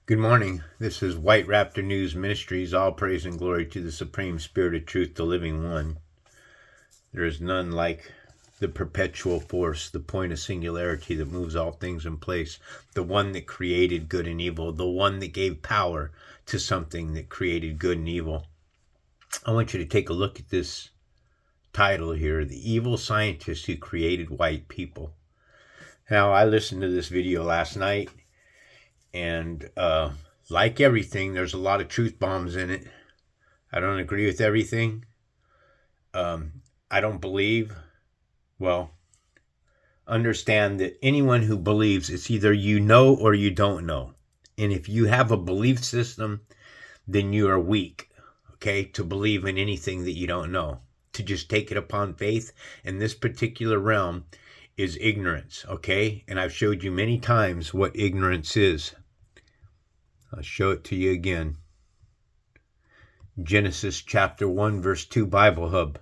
Good morning. This is White Raptor News Ministries. All praise and glory to the Supreme Spirit of Truth, the Living One. There is none like the perpetual force, the point of singularity that moves all things in place, the one that created good and evil, the one that gave power to something that created good and evil. I want you to take a look at this title here, The Evil Scientist Who Created White People. Now, I listened to this video last night, and like everything, there's a lot of truth bombs in it. I don't agree with everything. I don't believe. Well, understand that anyone who believes, it's either you know or you don't know. And if you have a belief system, then you are weak, okay, to believe in anything that you don't know. To just take it upon faith in this particular realm is ignorance, okay? And I've showed you many times what ignorance is. I'll show it to you again. Genesis chapter 1, verse 2, Bible Hub.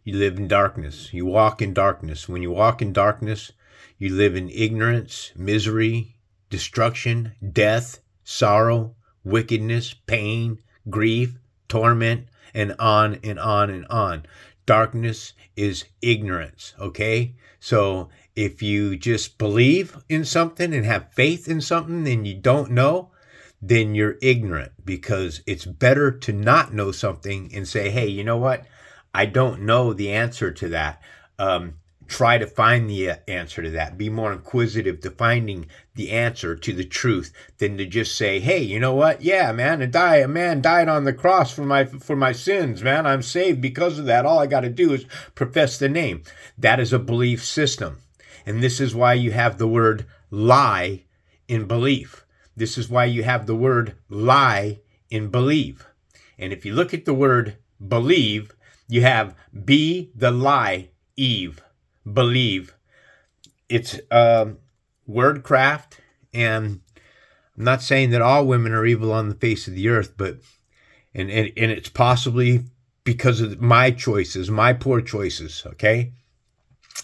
You live in darkness. You walk in darkness. When you walk in darkness, you live in ignorance, misery, destruction, death, sorrow, wickedness, pain, grief, torment, and on and on and on. Darkness is ignorance, okay? So if you just believe in something and have faith in something and you don't know, then you're ignorant, because it's better to not know something and say, hey, you know what? I don't know the answer to that. Try to find the answer to that. Be more inquisitive to finding the answer to the truth than to just say, hey, you know what? Yeah, man, a man died on the cross for my sins, man. I'm saved because of that. All I got to do is profess the name. That is a belief system. And this is why you have the word lie in belief. This is why you have the word lie in believe. And if you look at the word believe, you have be the lie, Eve. Believe. It's wordcraft, and I'm not saying that all women are evil on the face of the earth, but and it's possibly because of my choices, my poor choices, okay?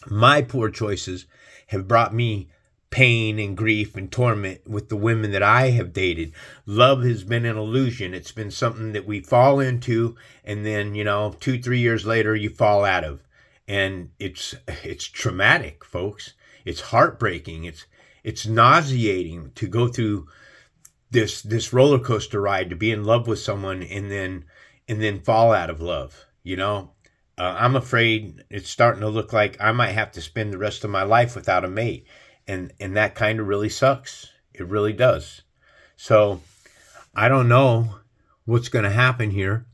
My poor choices have brought me pain and grief and torment with the women that I have dated. Love has been an illusion. It's been something that we fall into, and then, 2-3 years later, you fall out of. And it's traumatic, folks. It's heartbreaking. It's nauseating to go through this roller coaster ride, to be in love with someone and then fall out of love. I'm afraid it's starting to look like I might have to spend the rest of my life without a mate, and that kind of really sucks. It really does. So I don't know what's going to happen here.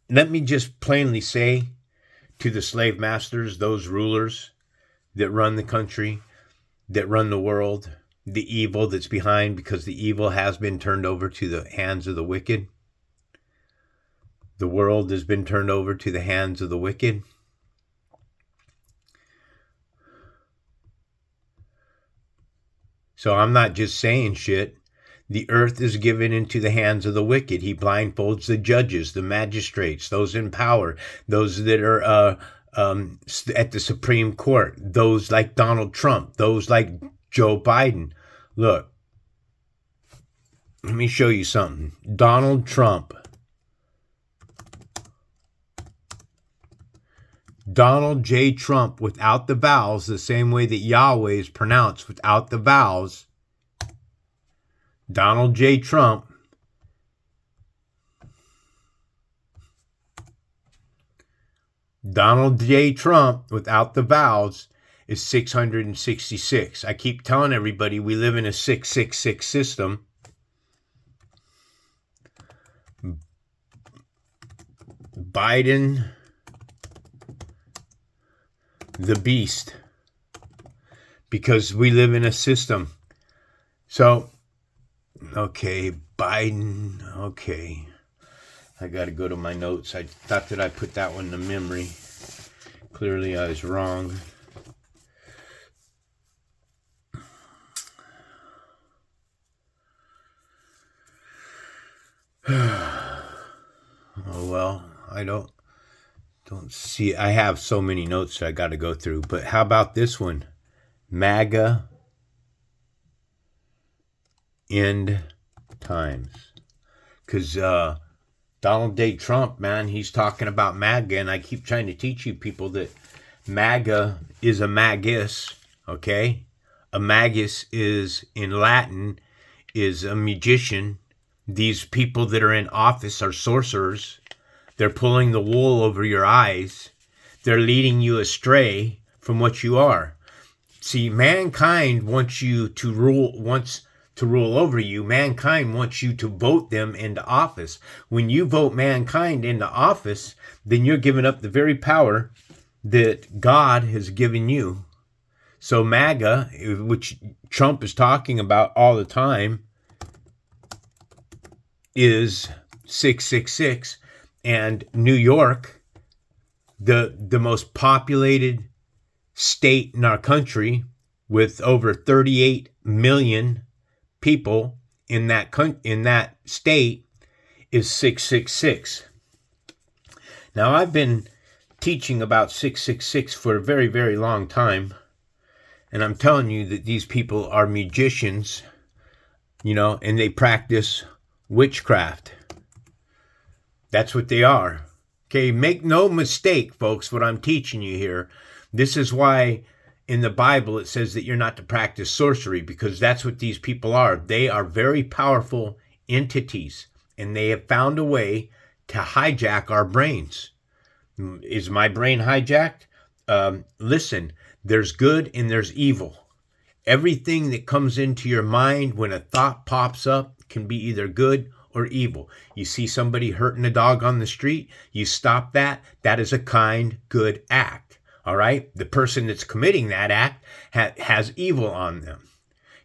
Let me just plainly say to the slave masters, those rulers that run the country, that run the world, the evil that's behind, because the evil has been turned over to the hands of the wicked. The world has been turned over to the hands of the wicked. So I'm not just saying shit. The earth is given into the hands of the wicked. He blindfolds the judges, the magistrates, those in power, those that are at the Supreme Court, those like Donald Trump, those like Joe Biden. Look, let me show you something. Donald Trump. Donald J. Trump without the vowels, the same way that Yahweh is pronounced without the vowels. Donald J. Trump. Donald J. Trump without the vowels is 666. I keep telling everybody we live in a 666 system. Biden, the beast, because we live in a system. So, okay, Biden, okay. I got to go to my notes. I thought that I put that one to memory. Clearly I was wrong. Oh, well, I don't see. I have so many notes that I got to go through. But how about this one? MAGA end times. Because Donald J. Trump, man, he's talking about MAGA, and I keep trying to teach you people that MAGA is a magus, okay? A magus is, in Latin, is a magician. These people that are in office are sorcerers. They're pulling the wool over your eyes. They're leading you astray from what you are. See, mankind wants to rule over you. Mankind wants you to vote them into office. When you vote mankind into office, then you're giving up the very power that God has given you. So MAGA, which Trump is talking about all the time, is 666. And New York, the most populated state in our country, with over 38 million people in that state, is 666. Now, I've been teaching about 666 for a very, very long time, and I'm telling you that these people are magicians, and they practice witchcraft. That's what they are. Okay, make no mistake, folks, what I'm teaching you here. This is why in the Bible it says that you're not to practice sorcery, because that's what these people are. They are very powerful entities, and they have found a way to hijack our brains. Is my brain hijacked? Listen, there's good and there's evil. Everything that comes into your mind when a thought pops up can be either good or evil. You see somebody hurting a dog on the street, you stop that. That is a kind, good act. All right? The person that's committing that act has evil on them.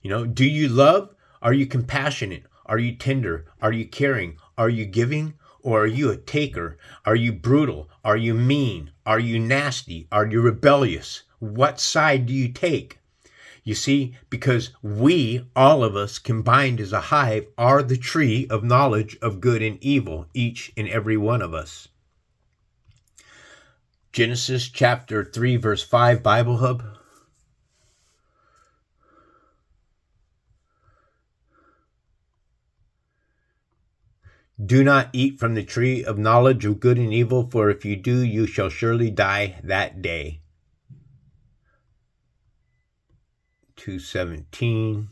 Do you love? Are you compassionate? Are you tender? Are you caring? Are you giving? Or are you a taker? Are you brutal? Are you mean? Are you nasty? Are you rebellious? What side do you take? You see, because we, all of us, combined as a hive, are the tree of knowledge of good and evil, each and every one of us. Genesis chapter 3, verse 5, Bible Hub. Do not eat from the tree of knowledge of good and evil, for if you do, you shall surely die that day. 2:17.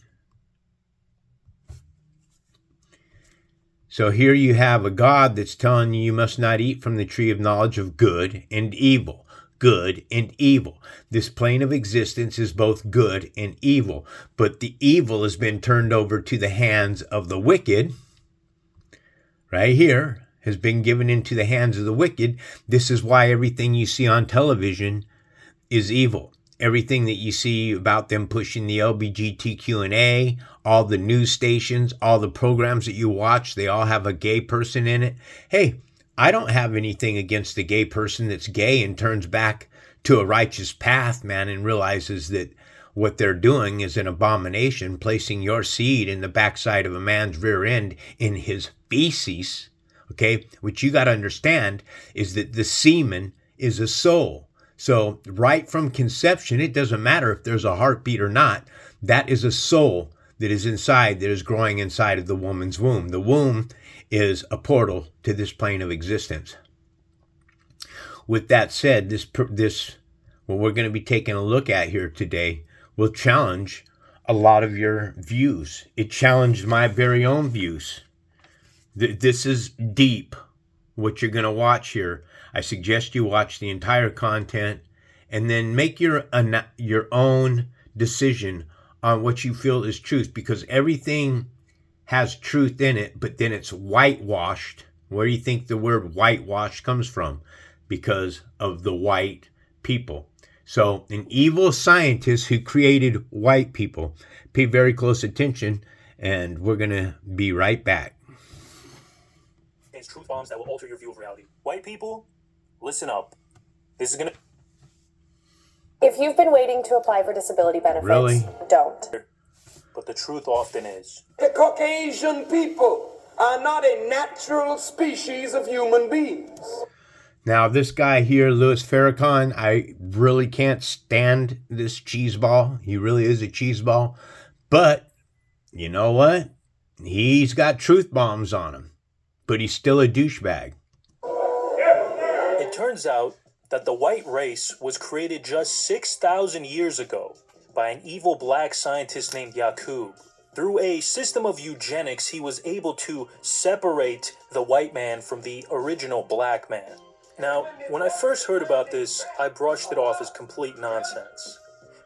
So here you have a God that's telling you must not eat from the tree of knowledge of good and evil. Good and evil. This plane of existence is both good and evil, but the evil has been turned over to the hands of the wicked. Right here has been given into the hands of the wicked. This is why everything you see on television is evil. Everything that you see about them pushing the LGBTQ&A, all the news stations, all the programs that you watch, they all have a gay person in it. Hey, I don't have anything against the gay person that's gay and turns back to a righteous path, man, and realizes that what they're doing is an abomination, placing your seed in the backside of a man's rear end in his feces, okay? What you got to understand is that the semen is a soul. So right from conception, it doesn't matter if there's a heartbeat or not. That is a soul that is inside, that is growing inside of the woman's womb. The womb is a portal to this plane of existence. With that said, this what we're going to be taking a look at here today will challenge a lot of your views. It challenged my very own views. This is deep, what you're going to watch here. I suggest you watch the entire content and then make your own decision on what you feel is truth, because everything has truth in it, but then it's whitewashed. Where do you think the word whitewash comes from? Because of the white people. So an evil scientist who created white people. Pay very close attention, and we're going to be right back. It's truth bombs that will alter your view of reality. White people, listen up. This is going to... If you've been waiting to apply for disability benefits, don't. But the truth often is. The Caucasian people are not a natural species of human beings. Now, this guy here, Louis Farrakhan, I really can't stand this cheeseball. He really is a cheeseball. But, you know what? He's got truth bombs on him. But he's still a douchebag. It turns out that the white race was created just 6,000 years ago by an evil black scientist named Yaaguub. Through a system of eugenics, he was able to separate the white man from the original black man. Now, when I first heard about this, I brushed it off as complete nonsense.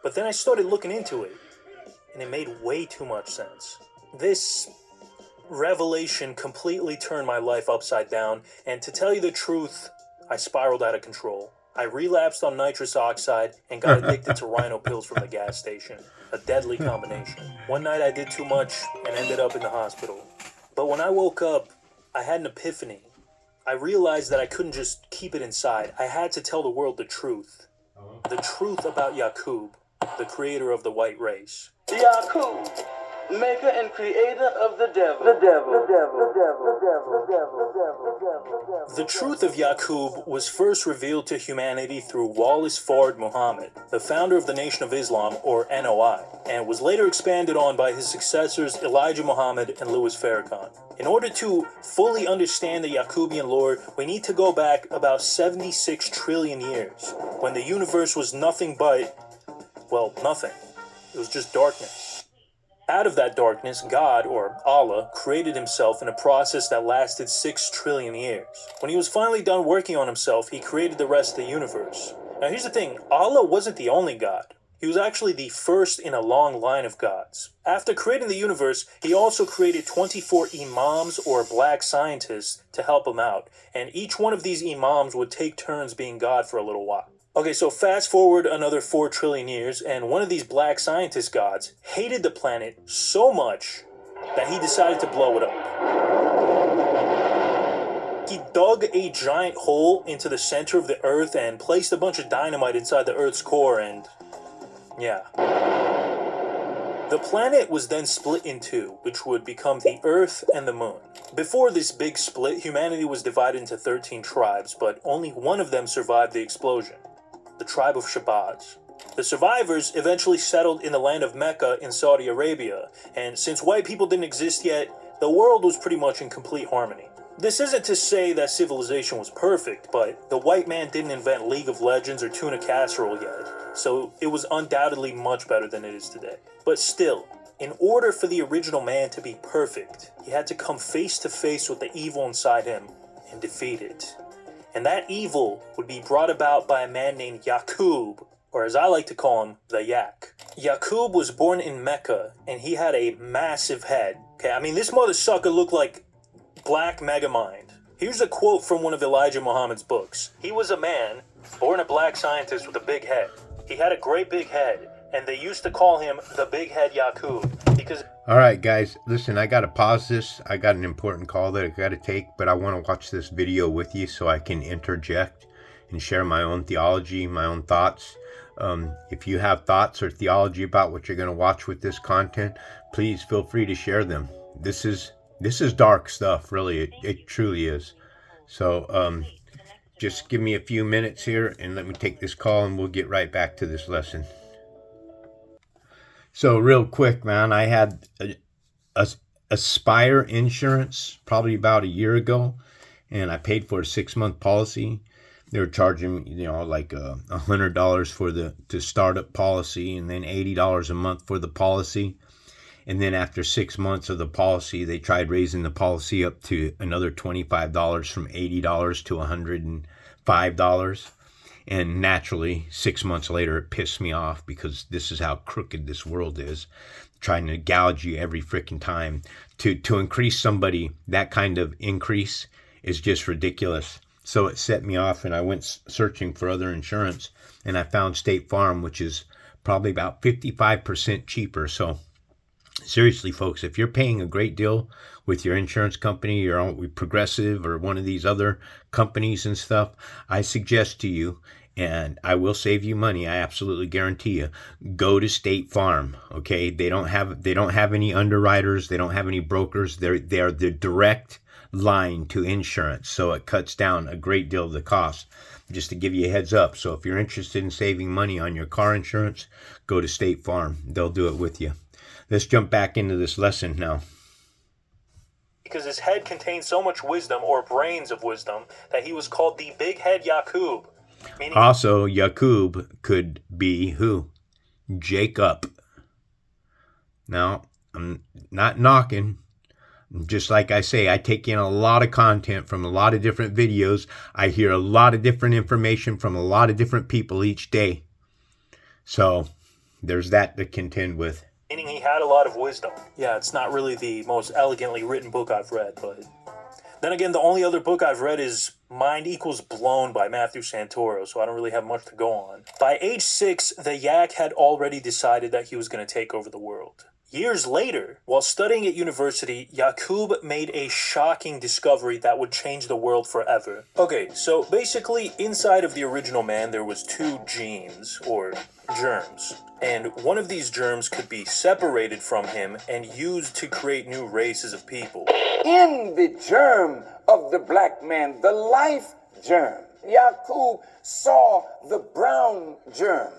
But then I started looking into it, and it made way too much sense. This revelation completely turned my life upside down, and to tell you the truth, I spiraled out of control. I relapsed on nitrous oxide and got addicted to rhino pills from the gas station. A deadly combination. One night I did too much and ended up in the hospital. But when I woke up, I had an epiphany. I realized that I couldn't just keep it inside. I had to tell the world the truth. The truth about Yaaguub, the creator of the white race. Yaaguub, maker and creator of the devil. The devil. The devil. The devil. The devil. The devil. The devil. The truth of Yaaguub was first revealed to humanity through Wallace Fard Muhammad, the founder of the Nation of Islam, or NOI, and was later expanded on by his successors Elijah Muhammad and Louis Farrakhan. In order to fully understand the Yaagubian lore, we need to go back about 76 trillion years, when the universe was nothing but, well, nothing. It was just darkness. Out of that darkness, God, or Allah, created himself in a process that lasted 6 trillion years. When he was finally done working on himself, he created the rest of the universe. Now here's the thing, Allah wasn't the only God. He was actually the first in a long line of gods. After creating the universe, he also created 24 imams, or black scientists, to help him out. And each one of these imams would take turns being God for a little while. Okay, so fast forward another 4 trillion years, and one of these black scientist gods hated the planet so much that he decided to blow it up. He dug a giant hole into the center of the Earth and placed a bunch of dynamite inside the Earth's core, and yeah. The planet was then split in two, which would become the Earth and the Moon. Before this big split, humanity was divided into 13 tribes, but only one of them survived the explosion. The tribe of Shabazz. The survivors eventually settled in the land of Mecca in Saudi Arabia, and since white people didn't exist yet, the world was pretty much in complete harmony. This isn't to say that civilization was perfect, but the white man didn't invent League of Legends or tuna casserole yet, so it was undoubtedly much better than it is today. But still, in order for the original man to be perfect, he had to come face to face with the evil inside him and defeat it. And that evil would be brought about by a man named Yaaguub, or as I like to call him, the Yak. Yaaguub was born in Mecca, and he had a massive head. Okay, I mean, this mother sucker looked like Black Megamind. Here's a quote from one of Elijah Muhammad's books. He was a man, born a black scientist with a big head. He had a great big head, and they used to call him the Big Head Yaaguub, because... All right, guys, listen, I got to pause this. I got an important call that I got to take, but I want to watch this video with you so I can interject and share my own theology, my own thoughts. If you have thoughts or theology about what you're going to watch with this content, please feel free to share them. This is dark stuff, really. It truly is. So just give me a few minutes here and let me take this call and we'll get right back to this lesson. So real quick, man, I had a Aspire insurance probably about a year ago, and I paid for a 6-month policy. They were charging, like $100 for the startup policy, and then $80 a month for the policy. And then after 6 months of the policy, they tried raising the policy up to another $25 from $80 to $105. And naturally, 6 months later, it pissed me off because this is how crooked this world is, trying to gouge you every freaking time. To increase somebody that kind of increase is just ridiculous. So it set me off, and I went searching for other insurance, and I found State Farm, which is probably about 55% cheaper. So seriously, folks, if you're paying a great deal with your insurance company, or Progressive or one of these other companies and stuff, I suggest to you, and I will save you money, I absolutely guarantee you, go to State Farm. Okay, they don't have any underwriters, they don't have any brokers. They are the direct line to insurance. So it cuts down a great deal of the cost. Just to give you a heads up. So if you're interested in saving money on your car insurance, go to State Farm. They'll do it with you. Let's jump back into this lesson now. Because his head contained so much wisdom, or brains of wisdom, that he was called the Big Head Yaaguub. Also, Yaaguub could be who? Jacob. Now, I'm not knocking. Just like I say, I take in a lot of content from a lot of different videos. I hear a lot of different information from a lot of different people each day. So, there's that to contend with. Meaning he had a lot of wisdom. Yeah, it's not really the most elegantly written book I've read, but... Then again, the only other book I've read is Mind Equals Blown by Matthew Santoro, so I don't really have much to go on. By age 6, the Yak had already decided that he was going to take over the world. Years later, while studying at university, Yaaguub made a shocking discovery that would change the world forever. Okay, so basically, inside of the original man, there was 2 genes, or germs. And one of these germs could be separated from him and used to create new races of people. In the germ of the black man, the life germ, Yaaguub saw the brown germ.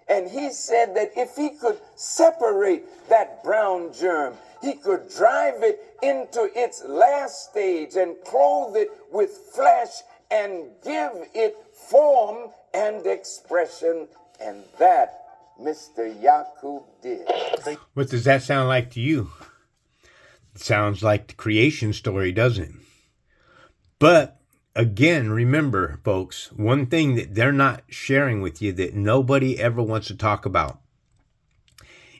And he said that if he could separate that brown germ, he could drive it into its last stage and clothe it with flesh and give it form and expression. And that Mr. Yaaguub did. What does that sound like to you? It sounds like the creation story, doesn't it? But again, remember, folks, one thing that they're not sharing with you that nobody ever wants to talk about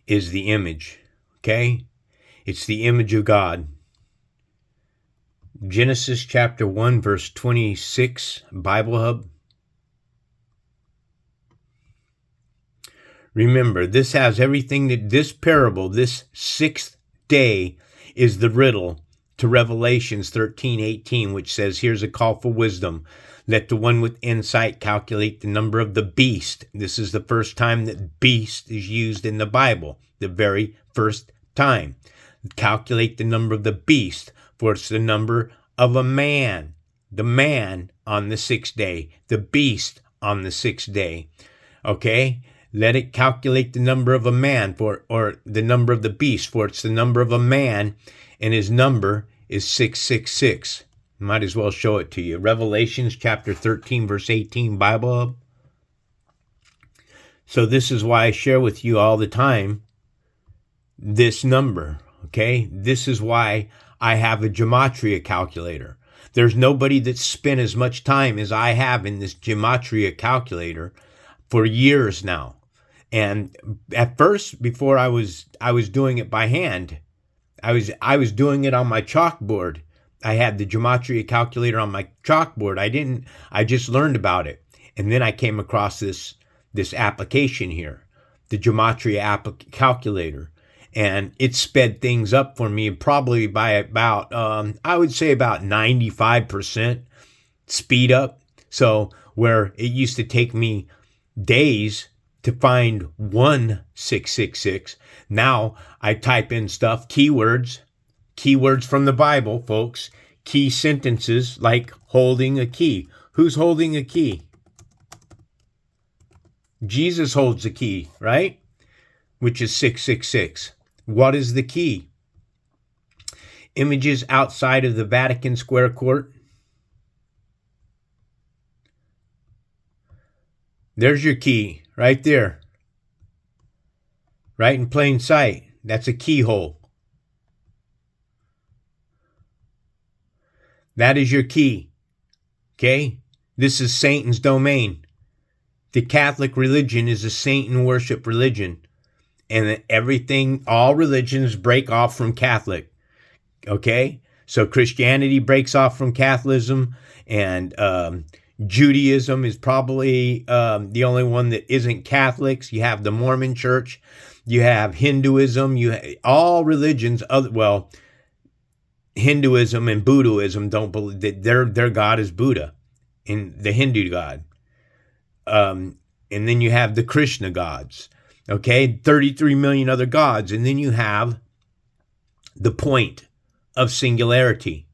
is the image, okay? It's the image of God. Genesis chapter 1, verse 26, Bible Hub. Remember, this has everything that this parable, this 6th day, is the riddle to Revelations 13:18, which says, here's a call for wisdom. Let the one with insight calculate the number of the beast. This is the first time that beast is used in the Bible. The very first time. Calculate the number of the beast, for it's the number of a man. The man on the 6th day. The beast on the 6th day. Okay? Let it calculate the number of a man, or the number of the beast, for it's the number of a man, and his number is 666. Might as well show it to you. Revelations chapter 13, verse 18, Bible Hub. So this is why I share with you all the time this number, okay? This is why I have a gematria calculator. There's nobody that's spent as much time as I have in this gematria calculator for years now. And at first, before I was doing it by hand, I was doing it on my chalkboard. I had the gematria calculator on my chalkboard. I just learned about it. And then I came across this application here, the gematria calculator. And it sped things up for me probably by about, I would say about 95% speed up. So where it used to take me days to find 1666. Now I type in stuff, keywords from the Bible, folks, key sentences like holding a key. Who's holding a key? Jesus holds the key, right? Which is 666. What is the key? Images outside of the Vatican Square Court. There's your key. Right there. Right in plain sight. That's a keyhole. That is your key. Okay? This is Satan's domain. The Catholic religion is a Satan worship religion. And everything, all religions break off from Catholic. Okay? So Christianity breaks off from Catholicism, and Judaism is probably the only one that isn't Catholics. You have the Mormon Church. You have Hinduism. All religions, Hinduism and Buddhism don't believe that their God is Buddha, and the Hindu God. And then you have the Krishna gods. Okay, 33 million other gods, and then you have the point of singularity.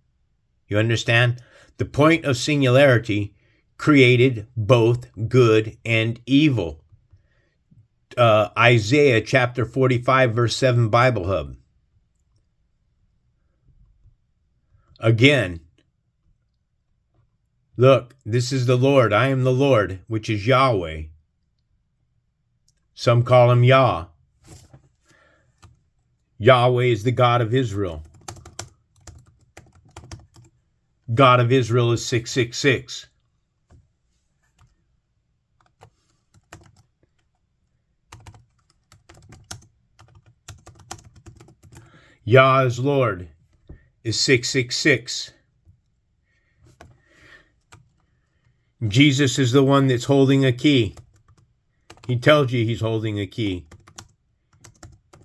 You understand? The point of singularity created both good and evil. Isaiah chapter 45, verse 7, Bible Hub. Again, look, this is the Lord. I am the Lord, which is Yahweh. Some call him Yah. Yahweh is the God of Israel. God of Israel is 666. Yah is Lord is 666. Jesus is the one that's holding a key. He tells you he's holding a key.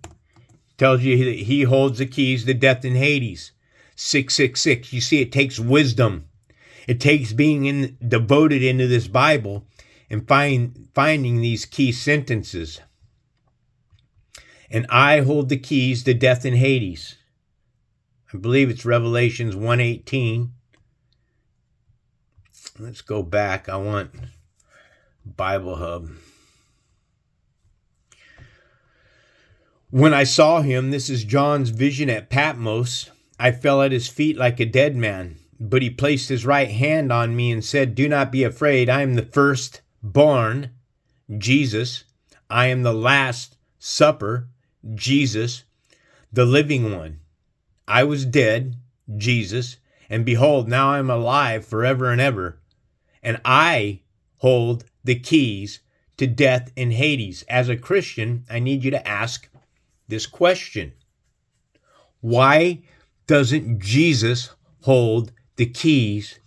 He tells you that he holds the keys to death and Hades. 666. You see, it takes wisdom. It takes being devoted into this Bible and finding these key sentences. And I hold the keys to death and Hades. I believe it's Revelations 1:18. Let's go back. I want Bible Hub. When I saw him, this is John's vision at Patmos, I fell at his feet like a dead man. But he placed his right hand on me and said, "Do not be afraid. I am the firstborn, Jesus. I am the last supper, Jesus, the living one. I was dead, Jesus, and behold, now I am alive forever and ever. And I hold the keys to death and Hades." As a Christian, I need you to ask this question. Why doesn't Jesus hold the keys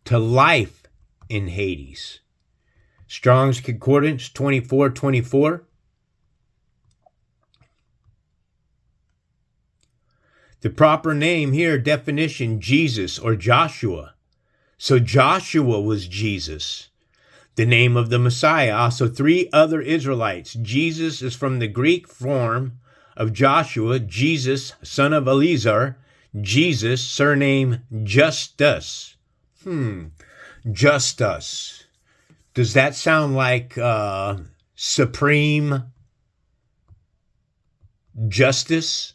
to life in Hades? Strong's Concordance 24:24. The proper name here, definition, Jesus or Joshua. So Joshua was Jesus, the name of the Messiah. Also, three other Israelites. Jesus is from the Greek form of Joshua, Jesus, son of Eleazar, Jesus, surname Justus. Justus. Does that sound like supreme justice?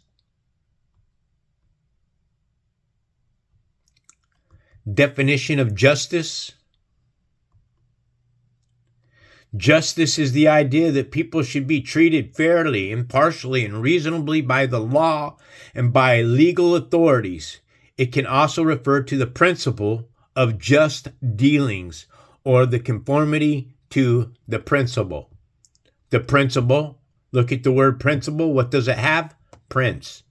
Definition of justice. Justice is the idea that people should be treated fairly, impartially, and reasonably by the law and by legal authorities. It can also refer to the principle of just dealings or the conformity to the principle. The principle, look at the word principle. What does it have? Prince.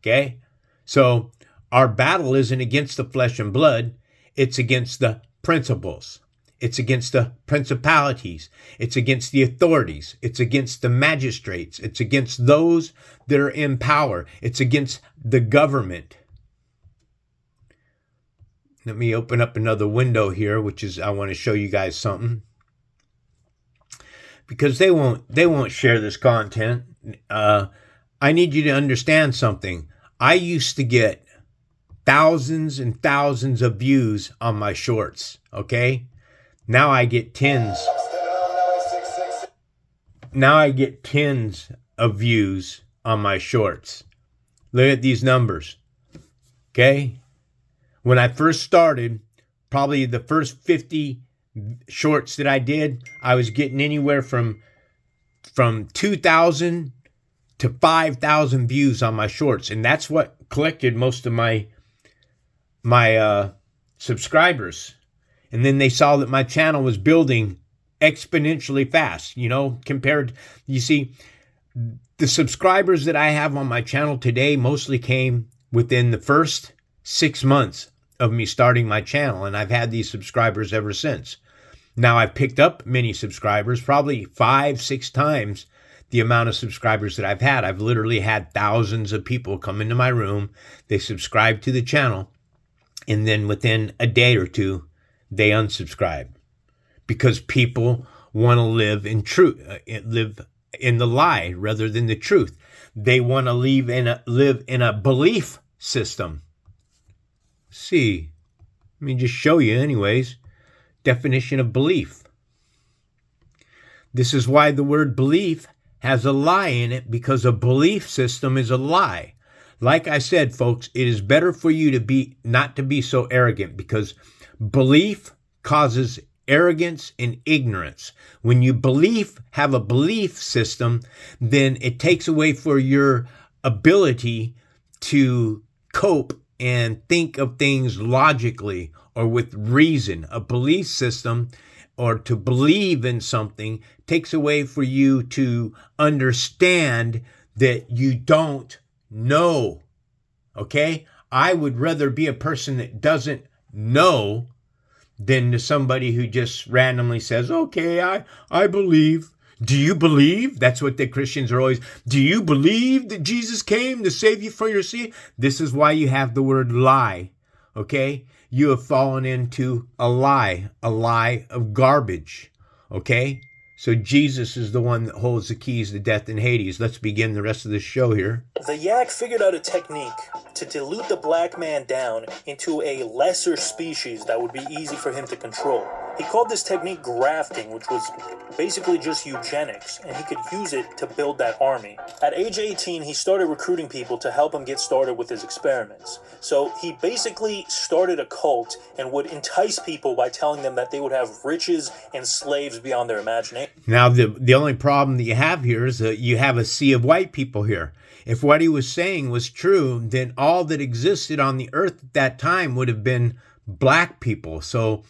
Okay? So our battle isn't against the flesh and blood. It's against the principles. It's against the principalities. It's against the authorities. It's against the magistrates. It's against those that are in power. It's against the government. Let me open up another window here, which is I want to show you guys something. Because they won't share this content. I need you to understand something. I used to get thousands and thousands of views on my shorts, okay? Now I get tens. Now I get tens of views on my shorts. Look at these numbers, okay? When I first started, probably the first 50 shorts that I did, I was getting anywhere from 2,000 to 5,000 views on my shorts. And that's what collected most of my subscribers. And then they saw that my channel was building exponentially fast, compared, you see, the subscribers that I have on my channel today mostly came within the first 6 months of me starting my channel. And I've had these subscribers ever since. Now I've picked up many subscribers, probably 5-6 times the amount of subscribers that I've had. I've literally had thousands of people come into my room. They subscribe to the channel. And then within a day or two, they unsubscribe because people want to live in truth, live in the lie rather than the truth. They want to live in a belief system. see. Let me just show you anyways. Definition of belief. This is why the word belief has a lie in it, because a belief system is a lie. Like I said, folks, it is better for you to not to be so arrogant, because belief causes arrogance and ignorance. When you have a belief system, then it takes away for your ability to cope and think of things logically or with reason. A belief system, or to believe in something, takes away for you to understand that you don't know. Okay? I would rather be a person that doesn't know than to somebody who just randomly says, okay, I believe. Do you believe? That's what the Christians are always. Do you believe that Jesus came to save you from your sin? This is why you have the word lie. Okay? You have fallen into a lie of garbage. Okay? So Jesus is the one that holds the keys to death and Hades. Let's begin the rest of the show here. The Yak figured out a technique to dilute the black man down into a lesser species that would be easy for him to control. He called this technique grafting, which was basically just eugenics, and he could use it to build that army. At age 18, he started recruiting people to help him get started with his experiments. So he basically started a cult and would entice people by telling them that they would have riches and slaves beyond their imagination. Now, the only problem that you have here is that you have a sea of white people here. If what he was saying was true, then all that existed on the earth at that time would have been black people. So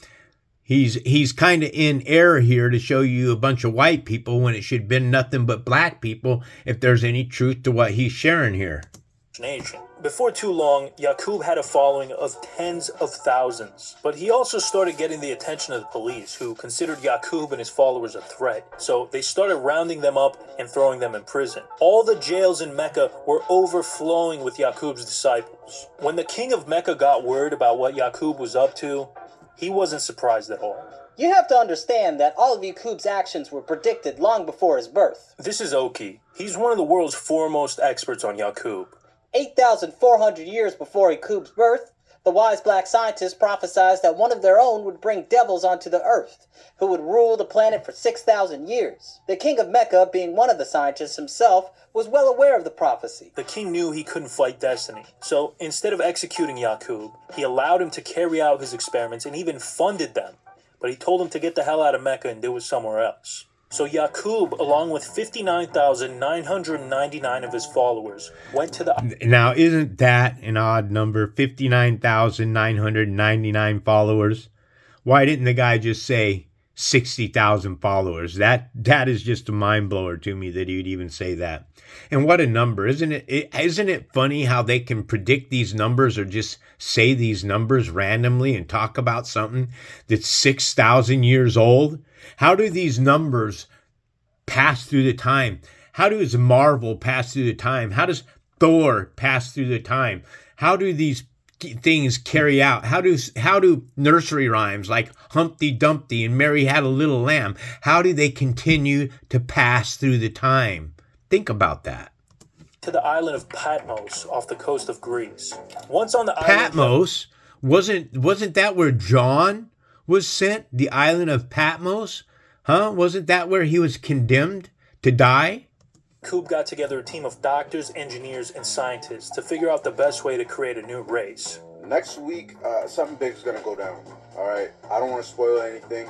he's kind of in error here to show you a bunch of white people when it should have been nothing but black people, if there's any truth to what he's sharing here. Before too long, Yaaguub had a following of tens of thousands, but he also started getting the attention of the police, who considered Yaaguub and his followers a threat. So they started rounding them up and throwing them in prison. All the jails in Mecca were overflowing with Yaaguub's disciples. When the king of Mecca got word about what Yaaguub was up to, he wasn't surprised at all. You have to understand that all of Yaaguub's actions were predicted long before his birth. This is Oki. He's one of the world's foremost experts on Yaaguub. 8,400 years before Yaaguub's birth, the wise black scientists prophesied that one of their own would bring devils onto the earth, who would rule the planet for 6,000 years. The king of Mecca, being one of the scientists himself, was well aware of the prophecy. The king knew he couldn't fight destiny, so instead of executing Yaaguub, he allowed him to carry out his experiments and even funded them, but he told him to get the hell out of Mecca and do it somewhere else. So Yaaguub, along with 59,999 of his followers, went to the... Now, isn't that an odd number? 59,999 followers? Why didn't the guy just say 60,000 followers? That is just a mind blower to me that he'd even say that. And what a number. Isn't it funny how they can predict these numbers or just say these numbers randomly and talk about something that's 6,000 years old? How do these numbers pass through the time? How does Marvel pass through the time? How does Thor pass through the time? How do these things carry out? How do nursery rhymes like Humpty Dumpty and Mary Had a Little Lamb, how do they continue to pass through the time? Think about that. To the island of Patmos off the coast of Greece. Once on the Patmos? Wasn't that where John was sent? The island of Patmos? Huh? Wasn't that where he was condemned to die? Yaaguub got together a team of doctors, engineers, and scientists to figure out the best way to create a new race. Next week, something big's gonna go down. All right, I don't want to spoil anything,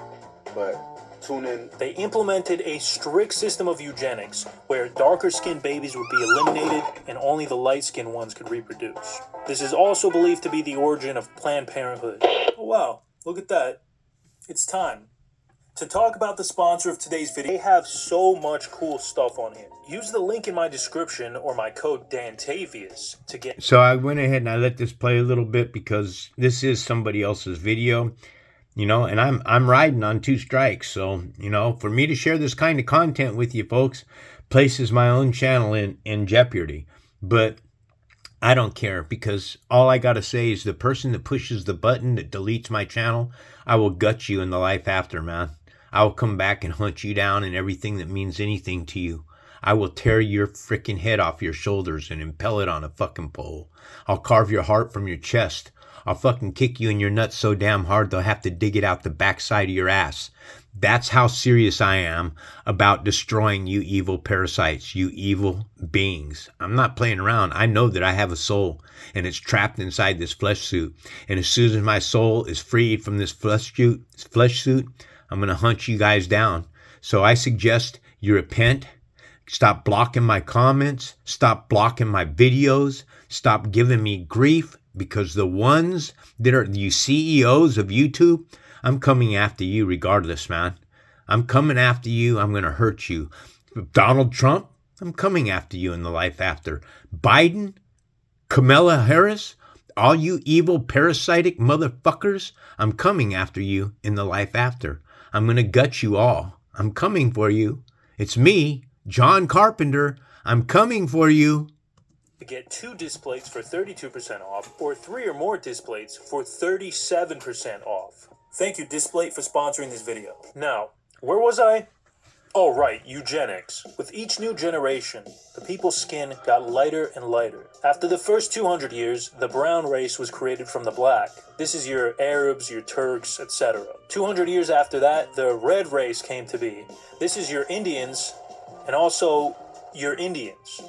but tune in. They implemented a strict system of eugenics where darker-skinned babies would be eliminated and only the light-skinned ones could reproduce. This is also believed to be the origin of Planned Parenthood. Oh wow, look at that. It's time to talk about the sponsor of today's video. They have so much cool stuff on here. Use the link in my description or my code DANTAVIUS to get... So I went ahead and I let this play a little bit because this is somebody else's video, you know, and I'm riding on 2 strikes. So, you know, for me to share this kind of content with you folks places my own channel in jeopardy. But I don't care, because all I got to say is the person that pushes the button that deletes my channel, I will gut you in the life after, man. I will come back and hunt you down and everything that means anything to you. I will tear your freaking head off your shoulders and impale it on a fucking pole. I'll carve your heart from your chest. I'll fucking kick you in your nuts so damn hard they'll have to dig it out the backside of your ass. That's how serious I am about destroying you evil parasites, you evil beings. I'm not playing around. I know that I have a soul and it's trapped inside this flesh suit. And as soon as my soul is freed from this flesh suit, I'm going to hunt you guys down. So I suggest you repent. Stop blocking my comments. Stop blocking my videos. Stop giving me grief, because the ones that are you CEOs of YouTube, I'm coming after you regardless, man. I'm coming after you. I'm going to hurt you. Donald Trump, I'm coming after you in the life after. Biden, Kamala Harris, all you evil parasitic motherfuckers, I'm coming after you in the life after. I'm going to gut you all. I'm coming for you. It's me, John Carpenter. I'm coming for you. Get 2 disc plates for 32% off, or 3 or more disc plates for 37% off. Thank you, Displate, for sponsoring this video. Now, where was I? Oh, right, eugenics. With each new generation, the people's skin got lighter and lighter. After the first 200 years, the brown race was created from the black. This is your Arabs, your Turks, etc. 200 years after that, the red race came to be. This is your Indians, and also your Indians.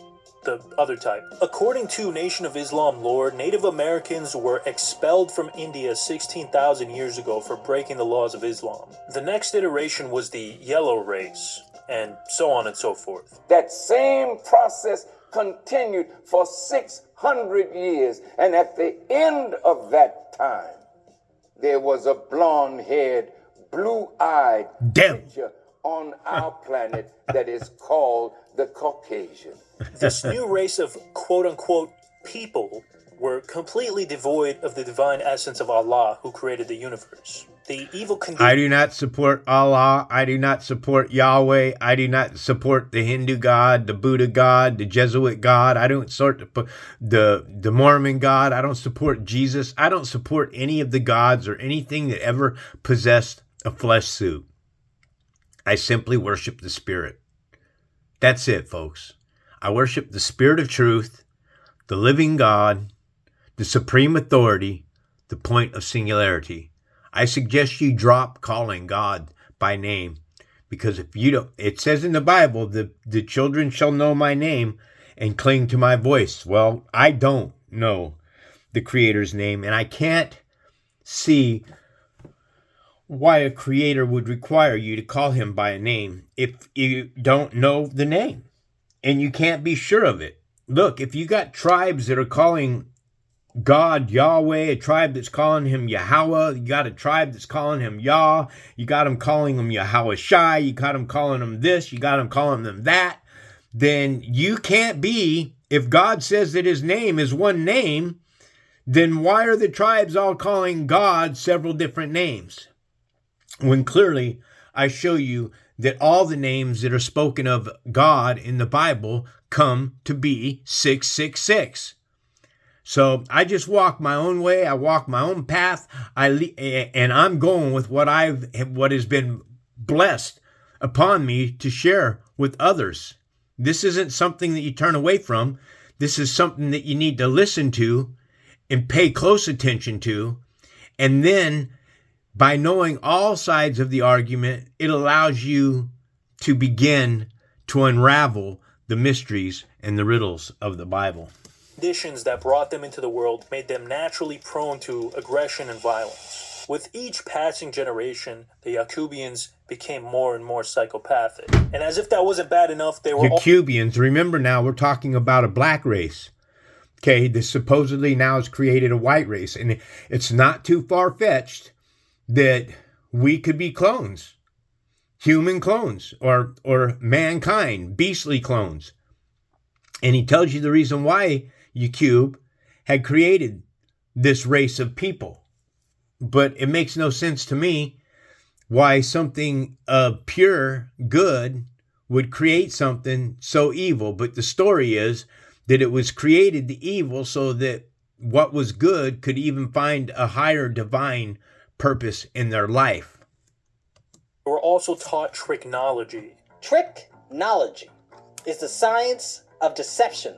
The other type. According to Nation of Islam lore, Native Americans were expelled from India 16,000 years ago for breaking the laws of Islam. The next iteration was the yellow race, and so on and so forth. That same process continued for 600 years, and at the end of that time, there was a blonde-haired, blue-eyed creature on our planet that is called the Caucasian. This new race of quote-unquote people were completely devoid of the divine essence of Allah, who created the universe. The evil condition. I do not support Allah. I do not support Yahweh. I do not support the Hindu God, the Buddha God, the Jesuit God. I don't support the Mormon God. I don't support Jesus. I don't support any of the gods or anything that ever possessed a flesh suit. I simply worship the Spirit. That's it, folks. I worship the Spirit of truth, the living God, the supreme authority, the point of singularity. I suggest you drop calling God by name, because if you don't, it says in the Bible, the children shall know my name and cling to my voice. Well, I don't know the Creator's name, and I can't see why a creator would require you to call him by a name if you don't know the name and you can't be sure of it. Look, if you got tribes that are calling God Yahweh, a tribe that's calling him Yahweh, you got a tribe that's calling him Yah, you got them calling him Yahweh Shai, you got them calling him this, you got them calling them that, then you can't be, if God says that his name is one name, then why are the tribes all calling God several different names? When clearly I show you that all the names that are spoken of God in the Bible come to be 666. So I just walk my own way. I walk my own path. And I'm going with what has been blessed upon me to share with others. This isn't something that you turn away from. This is something that you need to listen to and pay close attention to. And then by knowing all sides of the argument, it allows you to begin to unravel the mysteries and the riddles of the Bible. Conditions that brought them into the world made them naturally prone to aggression and violence. With each passing generation, the Yaaguubians became more and more psychopathic. And as if that wasn't bad enough, they were Yaaguubians, remember now, we're talking about a black race. Okay, this supposedly now has created a white race. And it's not too far-fetched that we could be clones, human clones, or mankind, beastly clones. And he tells you the reason why Yaaguub had created this race of people. But it makes no sense to me why something pure good would create something so evil. But the story is that it was created the evil so that what was good could even find a higher divine purpose in their life. They were also taught tricknology. Tricknology is the science of deception.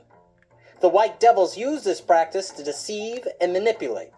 The white devils use this practice to deceive and manipulate.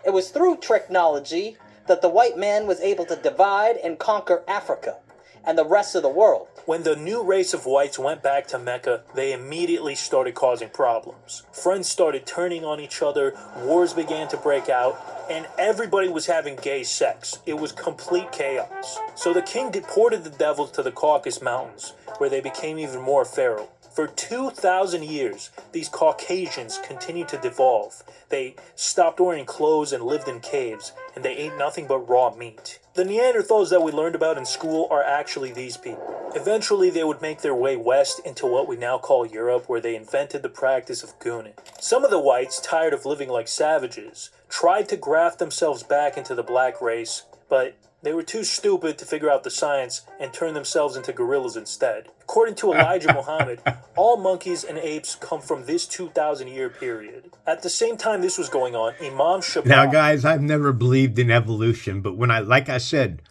It was through technology that the white man was able to divide and conquer Africa and the rest of the world. When the new race of whites went back to Mecca, they immediately started causing problems. Friends started turning on each other, wars began to break out, and everybody was having gay sex. It was complete chaos. So the king deported the devils to the Caucasus Mountains, where they became even more feral. For 2,000 years, these Caucasians continued to devolve. They stopped wearing clothes and lived in caves, and they ate nothing but raw meat. The Neanderthals that we learned about in school are actually these people. Eventually, they would make their way west into what we now call Europe, where they invented the practice of gooning. Some of the whites, tired of living like savages, tried to graft themselves back into the black race, but they were too stupid to figure out the science and turn themselves into gorillas instead. According to Elijah Muhammad, all monkeys and apes come from this 2,000-year period. At the same time this was going on, Imam Shabbat... Now, guys, I've never believed in evolution, but like I said,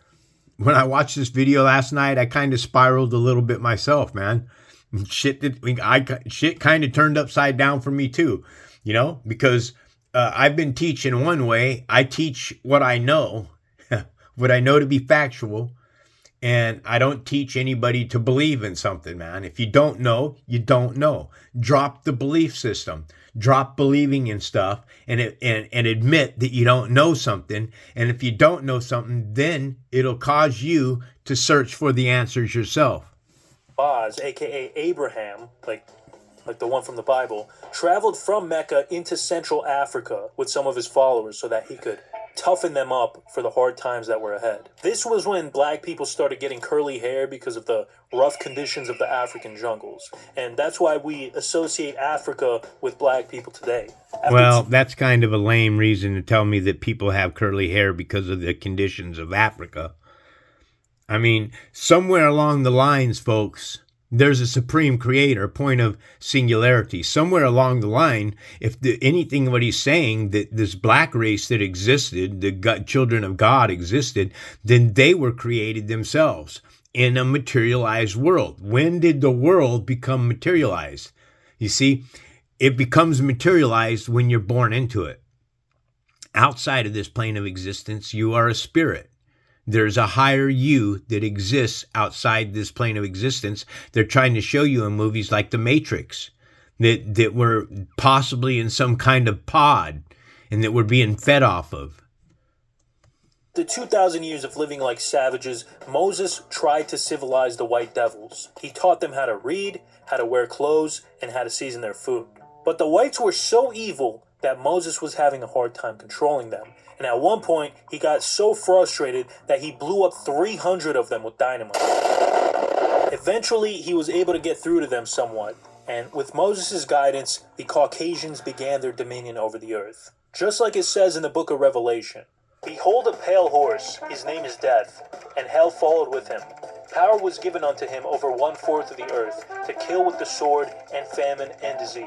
when I watched this video last night, I kind of spiraled a little bit myself, man. Shit kind of turned upside down for me too, because I've been teaching one way. I teach what I know. What I know to be factual, and I don't teach anybody to believe in something, man. If you don't know, you don't know. Drop the belief system. Drop believing in stuff and admit that you don't know something. And if you don't know something, then it'll cause you to search for the answers yourself. Boz, aka Abraham, like the one from the Bible, traveled from Mecca into Central Africa with some of his followers so that he could toughen them up for the hard times that were ahead. This was when black people started getting curly hair because of the rough conditions of the African jungles. And that's why we associate Africa with black people today. Well, that's kind of a lame reason to tell me that people have curly hair because of the conditions of Africa. I mean, somewhere along the lines, folks, there's a supreme creator, point of singularity. Somewhere along the line, if anything what he's saying, that this black race that existed, the children of God existed, then they were created themselves in a materialized world. When did the world become materialized? You see, it becomes materialized when you're born into it. Outside of this plane of existence, you are a spirit. There's a higher you that exists outside this plane of existence. They're trying to show you in movies like The Matrix that we're possibly in some kind of pod and that we're being fed off of. The 2,000 years of living like savages, Moses tried to civilize the white devils. He taught them how to read, how to wear clothes, and how to season their food. But the whites were so evil that Moses was having a hard time controlling them. And at one point, he got so frustrated that he blew up 300 of them with dynamite. Eventually, he was able to get through to them somewhat. And with Moses' guidance, the Caucasians began their dominion over the earth. Just like it says in the book of Revelation, "Behold a pale horse, his name is Death, and hell followed with him. Power was given unto him over 1/4 of the earth, to kill with the sword and famine and disease."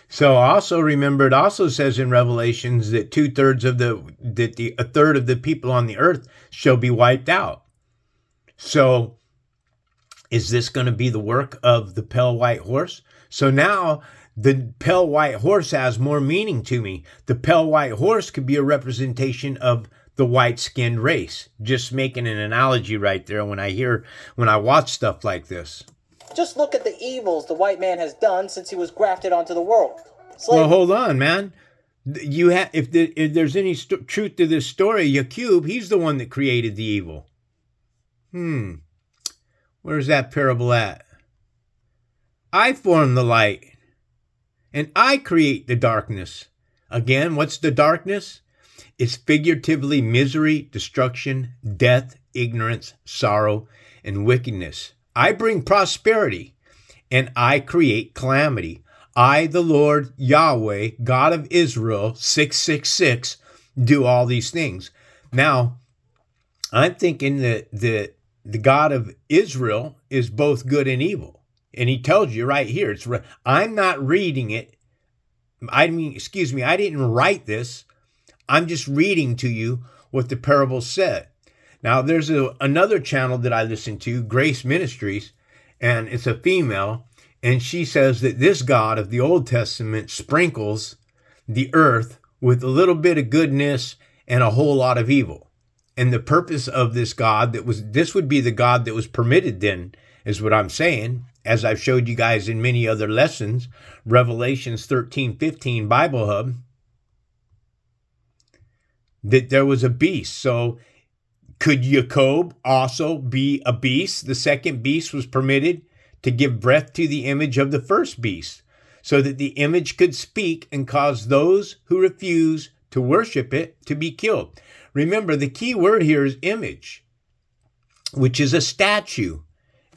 So also remember, it also says in Revelations that a third of the people on the earth shall be wiped out. So is this going to be the work of the pale white horse? So now the pale white horse has more meaning to me. The pale white horse could be a representation of the white-skinned race. Just making an analogy right there when I watch stuff like this. Just look at the evils the white man has done since he was grafted onto the world. Well, hold on, man. If there's any truth to this story, Yaaguub, he's the one that created the evil. Where's that parable at? I form the light, and I create the darkness. Again, what's the darkness? It's figuratively misery, destruction, death, ignorance, sorrow, and wickedness. I bring prosperity, and I create calamity. I, the Lord Yahweh, God of Israel, 666, do all these things. Now, I'm thinking that the God of Israel is both good and evil. And he tells you right here, I'm not reading it. I didn't write this. I'm just reading to you what the parable said. Now, there's another channel that I listen to, Grace Ministries, and it's a female, and she says that this God of the Old Testament sprinkles the earth with a little bit of goodness and a whole lot of evil. And the purpose of this God this would be the God that was permitted then, is what I'm saying, as I've showed you guys in many other lessons, Revelations 13:15 Bible Hub, that there was a beast. So could Yaaguub also be a beast? The second beast was permitted to give breath to the image of the first beast, so that the image could speak and cause those who refuse to worship it to be killed. Remember, the key word here is image, which is a statue.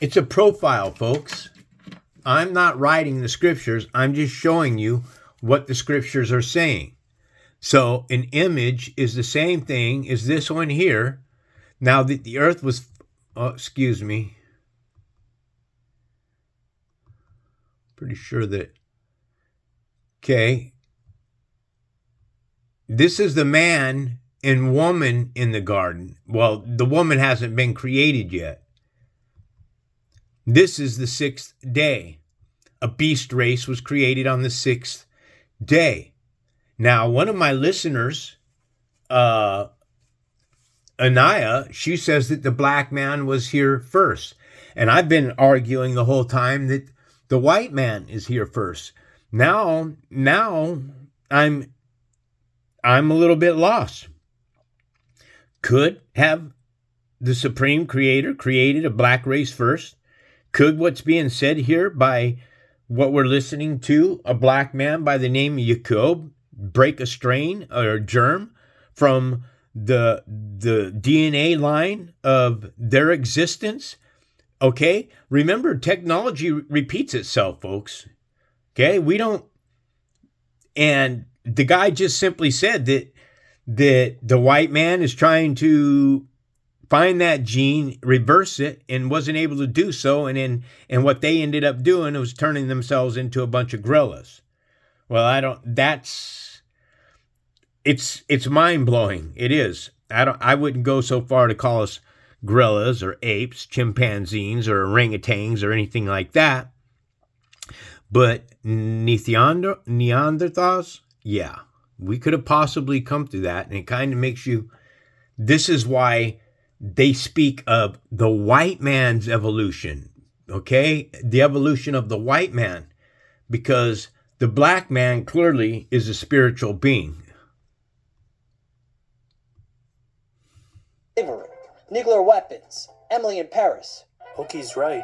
It's a profile, folks. I'm not writing the scriptures. I'm just showing you what the scriptures are saying. So an image is the same thing as this one here. Now that the earth was, pretty sure that, okay. This is the man and woman in the garden. Well, the woman hasn't been created yet. This is the 6th day. A beast race was created on the 6th day. Now, one of my listeners, Anaya, she says that the black man was here first. And I've been arguing the whole time that the white man is here first. Now I'm a little bit lost. Could have the Supreme Creator created a black race first? Could what's being said here by what we're listening to, a black man by the name of Yaaguub, break a strain or a germ from the DNA line of their existence? Okay, remember, technology repeats itself, folks. Okay, we don't, and the guy just simply said that the white man is trying to find that gene, reverse it, and wasn't able to do so, and what they ended up doing was turning themselves into a bunch of gorillas. Well, it's mind-blowing. It is. I wouldn't go so far to call us gorillas or apes, chimpanzees or orangutans or anything like that. But Neanderthals, yeah, we could have possibly come through that. And it kind of makes you, this is why they speak of the white man's evolution, okay? The evolution of the white man, because the black man clearly is a spiritual being. Nuclear weapons, Emily in Paris. Hookie's right.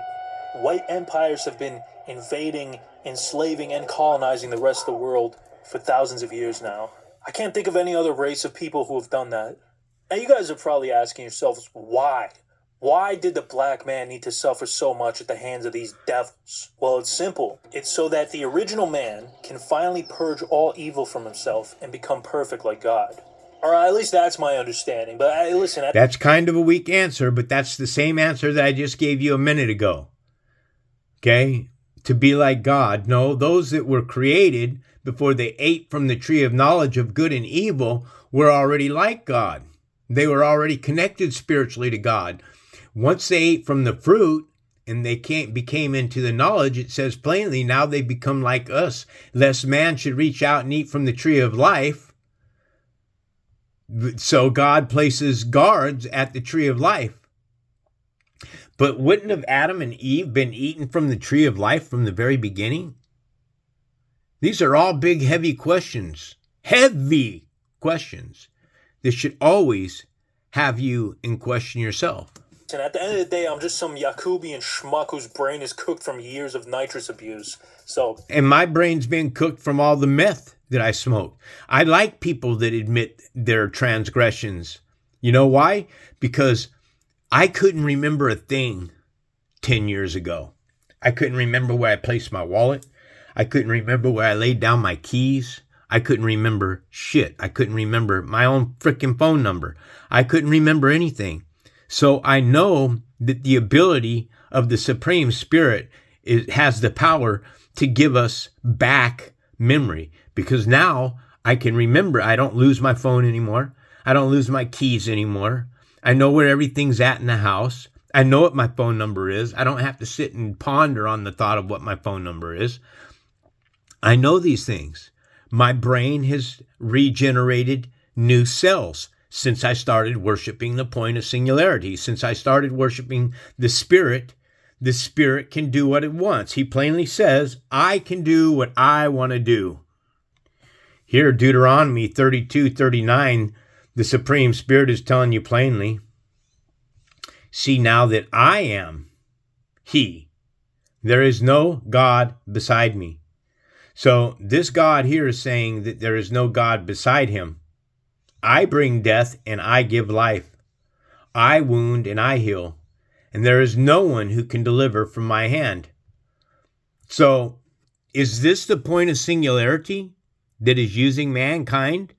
White empires have been invading, enslaving, and colonizing the rest of the world for thousands of years now. I can't think of any other race of people who have done that. Now you guys are probably asking yourselves, why? Why did the black man need to suffer so much at the hands of these devils? Well, it's simple. It's so that the original man can finally purge all evil from himself and become perfect like God. Or at least that's my understanding. But listen, that's kind of a weak answer, but that's the same answer that I just gave you a minute ago. Okay? To be like God. No, those that were created before they ate from the tree of knowledge of good and evil were already like God. They were already connected spiritually to God. Once they ate from the fruit and they became into the knowledge, it says plainly, now they become like us. Lest man should reach out and eat from the tree of life. So God places guards at the tree of life. But wouldn't have Adam and Eve been eaten from the tree of life from the very beginning? These are all big, heavy questions. Heavy questions that should always have you in question yourself. And at the end of the day, I'm just some Yaaguubian schmuck whose brain is cooked from years of nitrous abuse. And my brain's been cooked from all the meth that I smoked. I like people that admit their transgressions. You know why? Because I couldn't remember a thing 10 years ago. I couldn't remember where I placed my wallet. I couldn't remember where I laid down my keys. I couldn't remember shit. I couldn't remember my own freaking phone number. I couldn't remember anything. So I know that the ability of the Supreme Spirit has the power to give us back memory, because now I can remember. I don't lose my phone anymore. I don't lose my keys anymore. I know where everything's at in the house. I know what my phone number is. I don't have to sit and ponder on the thought of what my phone number is. I know these things. My brain has regenerated new cells since I started worshiping the point of singularity. Since I started worshiping the Spirit can do what it wants. He plainly says, I can do what I want to do. Here, Deuteronomy 32:39, the Supreme Spirit is telling you plainly, see now that I am He. There is no God beside me. So this God here is saying that there is no God beside him. I bring death and I give life. I wound and I heal. And there is no one who can deliver from my hand. So is this the point of singularity that is using mankind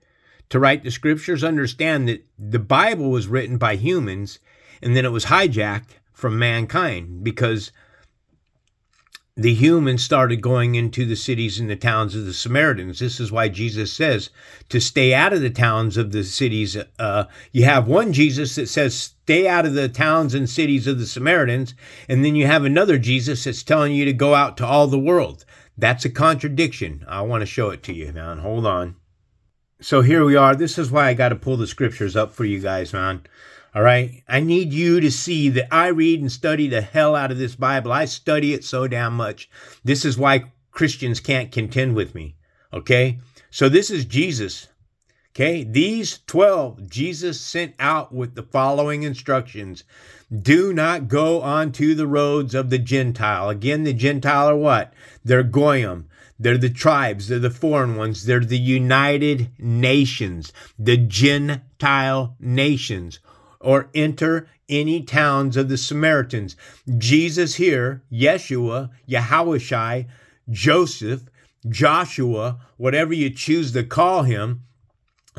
to write the scriptures? Understand that the Bible was written by humans and then it was hijacked from mankind because the humans started going into the cities and the towns of the Samaritans. This is why Jesus says to stay out of the towns of the cities. You have one Jesus that says stay out of the towns and cities of the Samaritans, and then you have another Jesus that's telling you to go out to all the world. That's a contradiction. I want to show it to you, man. Hold on. So here we are. This is why I got to pull the scriptures up for you guys, man. All right. I need you to see that I read and study the hell out of this Bible. I study it so damn much. This is why Christians can't contend with me. Okay. So this is Jesus. Okay. These 12 Jesus sent out with the following instructions. Do not go onto the roads of the Gentile. Again, the Gentile are what? They're Goyim. They're the tribes. They're the foreign ones. They're the United Nations, the Gentile nations. Or enter any towns of the Samaritans. Jesus here, Yeshua, Yahushai, Joseph, Joshua, whatever you choose to call him,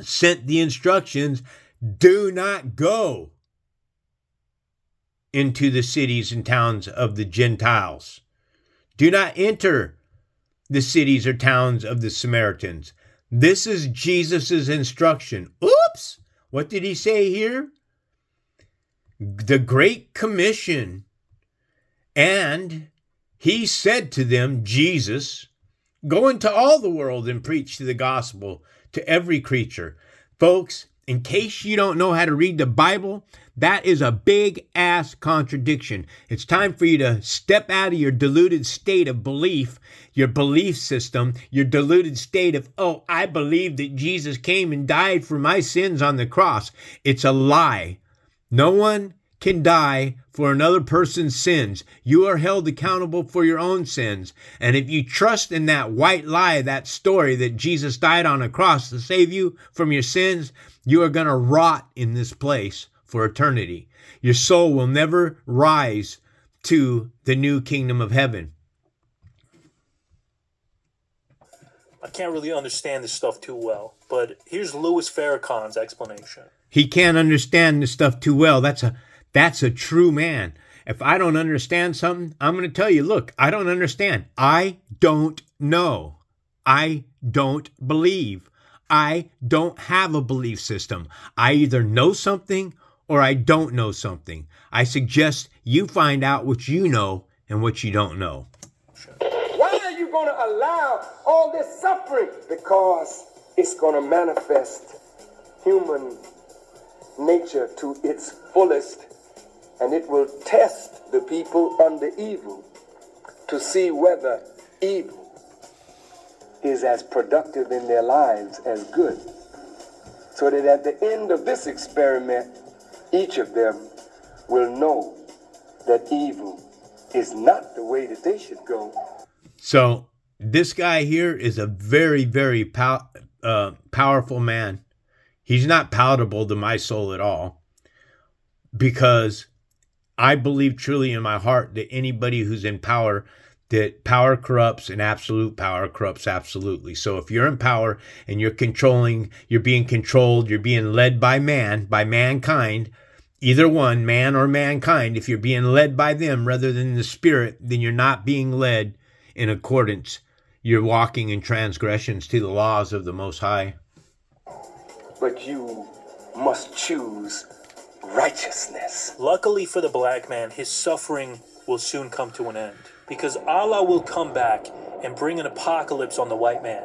sent the instructions, do not go into the cities and towns of the Gentiles. Do not enter the cities or towns of the Samaritans. This is Jesus's instruction. Oops! What did he say here? The Great Commission. And he said to them, Jesus, go into all the world and preach the gospel to every creature. Folks, in case you don't know how to read the Bible, that is a big ass contradiction. It's time for you to step out of your deluded state of belief, your belief system, your deluded state of, oh, I believe that Jesus came and died for my sins on the cross. It's a lie. No one can die for another person's sins. You are held accountable for your own sins. And if you trust in that white lie, that story that Jesus died on a cross to save you from your sins, you are going to rot in this place for eternity. Your soul will never rise to the new kingdom of heaven. I can't really understand this stuff too well, but here's Louis Farrakhan's explanation. He can't understand this stuff too well. That's a true man. If I don't understand something, I'm going to tell you, look, I don't understand. I don't know. I don't believe. I don't have a belief system. I either know something or I don't know something. I suggest you find out what you know and what you don't know. Why are you going to allow all this suffering? Because it's going to manifest human nature to its fullest, and it will test the people under evil to see whether evil is as productive in their lives as good. So that at the end of this experiment, each of them will know that evil is not the way that they should go. So this guy here is a very, very powerful man. He's not palatable to my soul at all, because I believe truly in my heart that anybody who's in power, that power corrupts and absolute power corrupts absolutely. So if you're in power and you're controlling, you're being controlled, you're being led by man, by mankind, either one, man or mankind, if you're being led by them rather than the Spirit, then you're not being led in accordance. You're walking in transgressions to the laws of the Most High. But you must choose righteousness. Luckily for the black man, his suffering will soon come to an end, because Allah will come back and bring an apocalypse on the white man.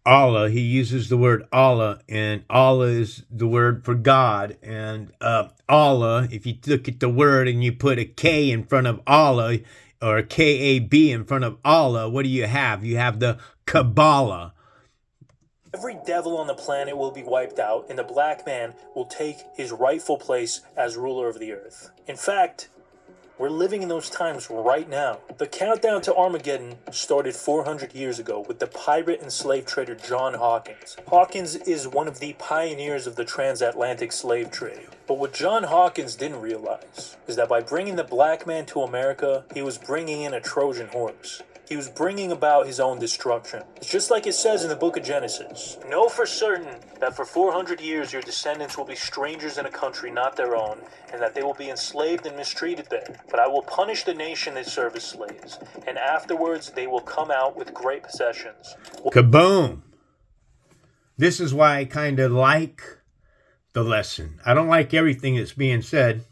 Allah. He uses the word Allah, and Allah is the word for God. And Allah, if you look at the word and you put a K in front of Allah, or a K-A-B in front of Allah, what do you have? You have the Kabbalah. Every devil on the planet will be wiped out, and the black man will take his rightful place as ruler of the earth. In fact, we're living in those times right now. The countdown to Armageddon started 400 years ago with the pirate and slave trader John Hawkins. Hawkins is one of the pioneers of the transatlantic slave trade. But what John Hawkins didn't realize is that by bringing the black man to America, he was bringing in a Trojan horse. He was bringing about his own destruction. It's just like it says in the book of Genesis. Know for certain that for 400 years your descendants will be strangers in a country not their own, and that they will be enslaved and mistreated there. But I will punish the nation they serve as slaves, and afterwards they will come out with great possessions. Kaboom! This is why I kind of like the lesson. I don't like everything that's being said.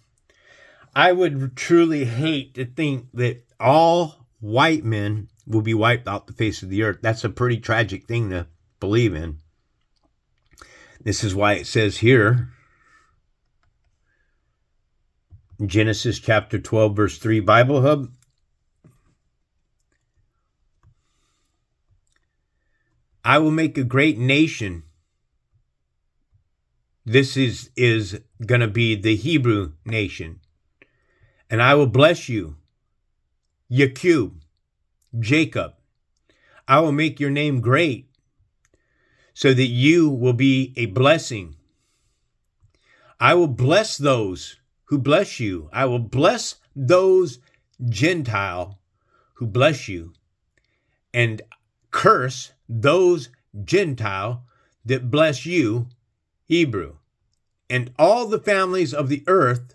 I would truly hate to think that all white men will be wiped off the face of the earth. That's a pretty tragic thing to believe in. This is why it says here, Genesis chapter 12, verse 3, Bible Hub. I will make a great nation. This is going to be the Hebrew nation. And I will bless you, Yaaguub, Jacob. I will make your name great so that you will be a blessing. I will bless those who bless you. I will bless those Gentile who bless you, and curse those Gentile that bless you, Hebrew. And all the families of the earth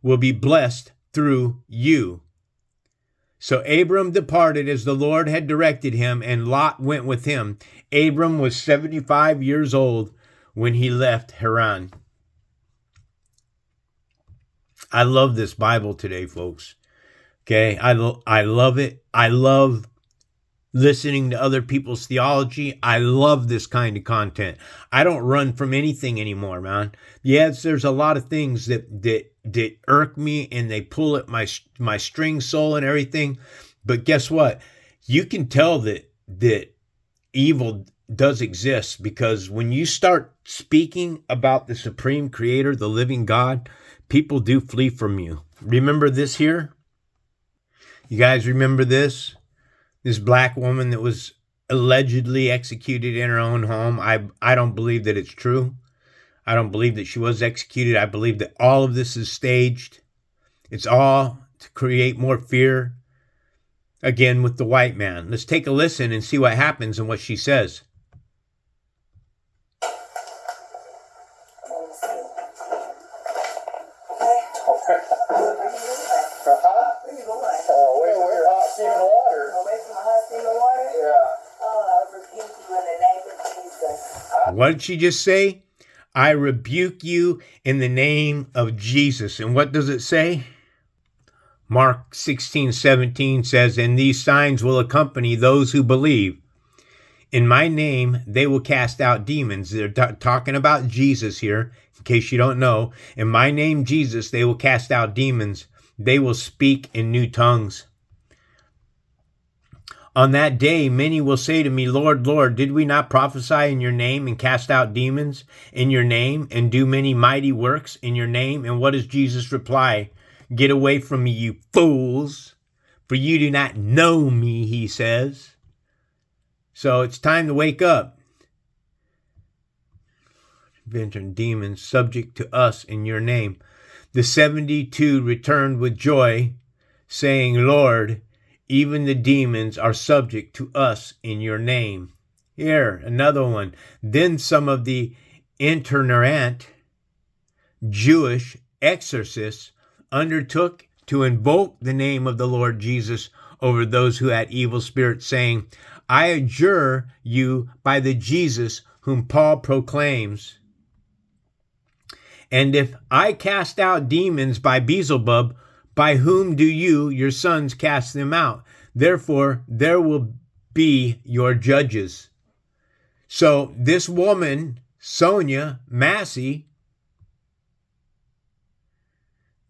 will be blessed through you. So Abram departed as the Lord had directed him, and Lot went with him. Abram was 75 years old when he left Haran. I love this Bible today, folks. Okay, I love it. I love listening to other people's theology. I love this kind of content. I don't run from anything anymore, man. Yes, there's a lot of things that irk me, and they pull at my string soul and everything. But guess what? You can tell that evil does exist, because when you start speaking about the supreme creator, the living God, people do flee from you. Remember this here? You guys remember this? This black woman that was allegedly executed in her own home. I don't believe that it's true. I don't believe that she was executed. I believe that all of this is staged. It's all to create more fear, again, with the white man. Let's take a listen and see what happens and what she says. What did she just say? I rebuke you in the name of Jesus. And what does it say? Mark 16:17 says, and these signs will accompany those who believe. In my name, they will cast out demons. They're talking about Jesus here, in case you don't know. In my name, Jesus, they will cast out demons. They will speak in new tongues. On that day, many will say to me, Lord, Lord, did we not prophesy in your name and cast out demons in your name and do many mighty works in your name? And what does Jesus reply? Get away from me, you fools, for you do not know me, he says. So it's time to wake up. Venturing demons subject to us in your name. The 72 returned with joy, saying, Lord, even the demons are subject to us in your name. Here, another one. Then some of the itinerant Jewish exorcists undertook to invoke the name of the Lord Jesus over those who had evil spirits, saying, I adjure you by the Jesus whom Paul proclaims. And if I cast out demons by Beelzebub, by whom do you, your sons, cast them out? Therefore, there will be your judges. So this woman, Sonia Massey,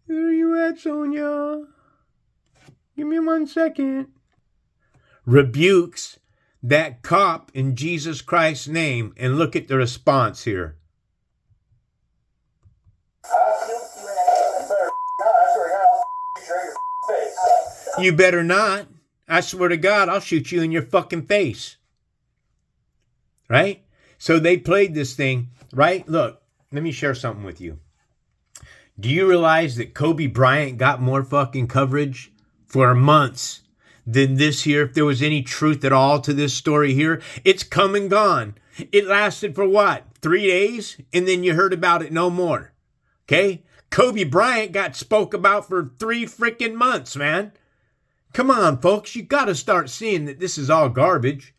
where are you at, Sonia? Give me 1 second. Rebukes that cop in Jesus Christ's name, and look at the response here. You better not. I swear to God, I'll shoot you in your fucking face. Right? So they played this thing, right? Look, let me share something with you. Do you realize that Kobe Bryant got more fucking coverage for months than this here? If there was any truth at all to this story here, it's come and gone. It lasted for what? 3 days? And then you heard about it no more. Okay? Kobe Bryant got spoke about for 3 freaking months, man. Come on, folks. You got to start seeing that this is all garbage.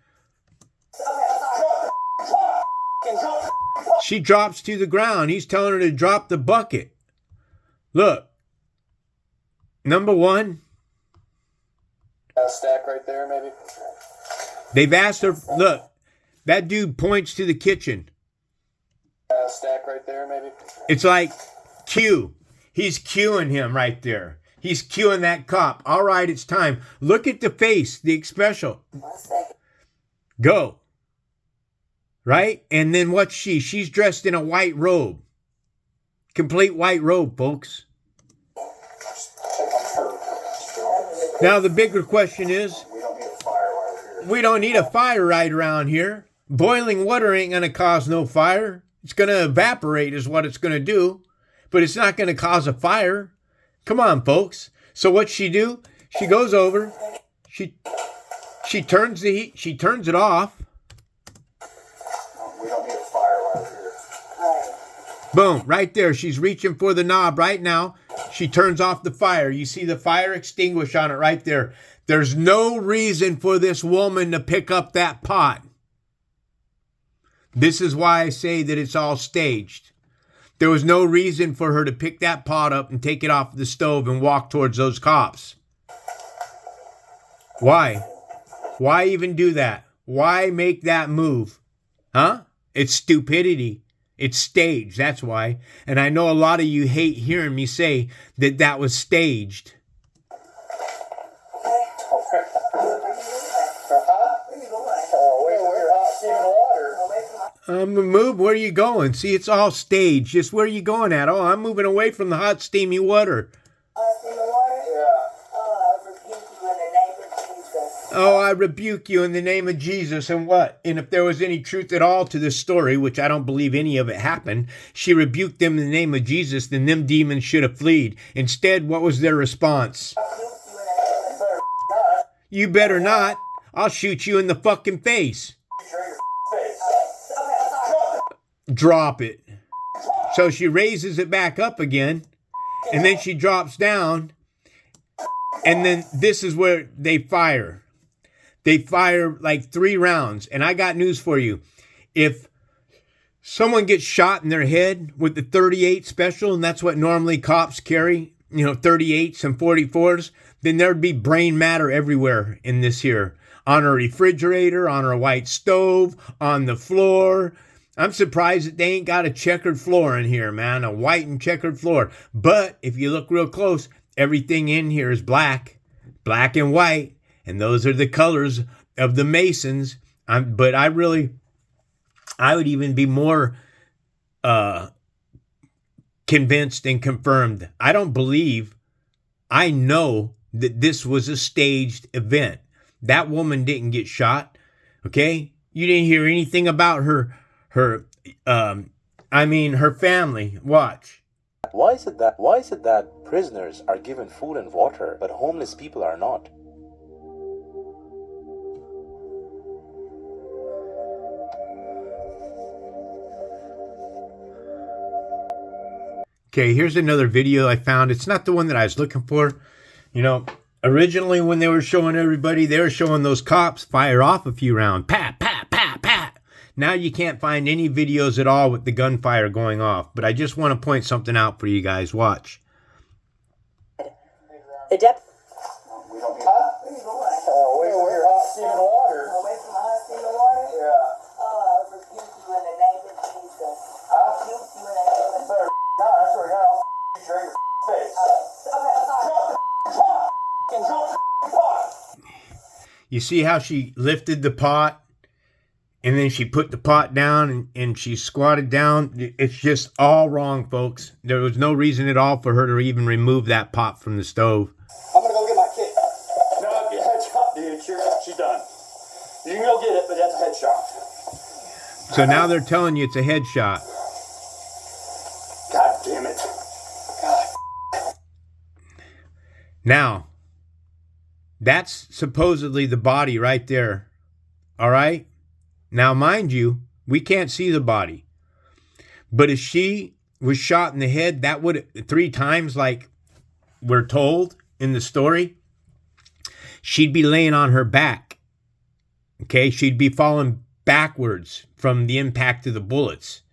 She drops to the ground. He's telling her to drop the bucket. Look. Number one. Stack right there, maybe. They've asked her. Look. That dude points to the kitchen. Stack right there, maybe. It's like Q. He's cueing him right there. He's cueing that cop. All right, it's time. Look at the face, the expression. Go. Right? And then what's she? She's dressed in a white robe. Complete white robe, folks. Now, the bigger question is, we don't need a fire right around here. Boiling water ain't going to cause no fire. It's going to evaporate is what it's going to do. But it's not going to cause a fire. Come on, folks. So what's she do? She goes over. She turns the heat. She turns it off. We don't need a fire right here. Boom, right there. She's reaching for the knob right now. She turns off the fire. You see the fire extinguish on it right there. There's no reason for this woman to pick up that pot. This is why I say that it's all staged. There was no reason for her to pick that pot up and take it off the stove and walk towards those cops. Why? Why even do that? Why make that move? Huh? It's stupidity. It's staged. That's why. And I know a lot of you hate hearing me say that that was staged. Move. Where are you going? See, it's all staged. Just where are you going at? Oh, I'm moving away from the hot, steamy water. Oh, I rebuke you in the name of Jesus. And what? And if there was any truth at all to this story, which I don't believe any of it happened, she rebuked them in the name of Jesus, then them demons should have fled. Instead, what was their response? You better not. I'll shoot you in the fucking face. Drop it. So she raises it back up again, and then she drops down, and then this is where they fire. They fire like 3 rounds, and I got news for you. If someone gets shot in their head with the 38 special, and that's what normally cops carry, 38s and 44s, then there'd be brain matter everywhere in this here. On a refrigerator, on a white stove, on the floor. I'm surprised that they ain't got a checkered floor in here, man. A white and checkered floor. But if you look real close, everything in here is black. Black and white. And those are the colors of the Masons. But I would even be more convinced and confirmed. I don't believe, I know that this was a staged event. That woman didn't get shot. Okay? You didn't hear anything about her family. Watch. Why is it that prisoners are given food and water, but homeless people are not? Okay, here's another video I found. It's not the one that I was looking for. Originally when they were showing everybody, they were showing those cops fire off a few rounds. Pat, pat, pat, pat. Now you can't find any videos at all with the gunfire going off. But I just want to point something out for you guys. Watch. The depth. Away from your hot steaming water. Away from the hot steaming water? Yeah. You see how she lifted the pot and then she put the pot down and she squatted down? It's just all wrong, folks. There was no reason at all for her to even remove that pot from the stove. I'm gonna go get my kit. No, your headshot, dude. She's done. You can go get it, but that's a headshot. So now they're telling you it's a headshot. God damn it. God. Now, that's supposedly the body right there. All right? Now, mind you, we can't see the body. But if she was shot in the head, that would 3 times like we're told in the story, she'd be laying on her back. Okay? She'd be falling backwards from the impact of the bullets.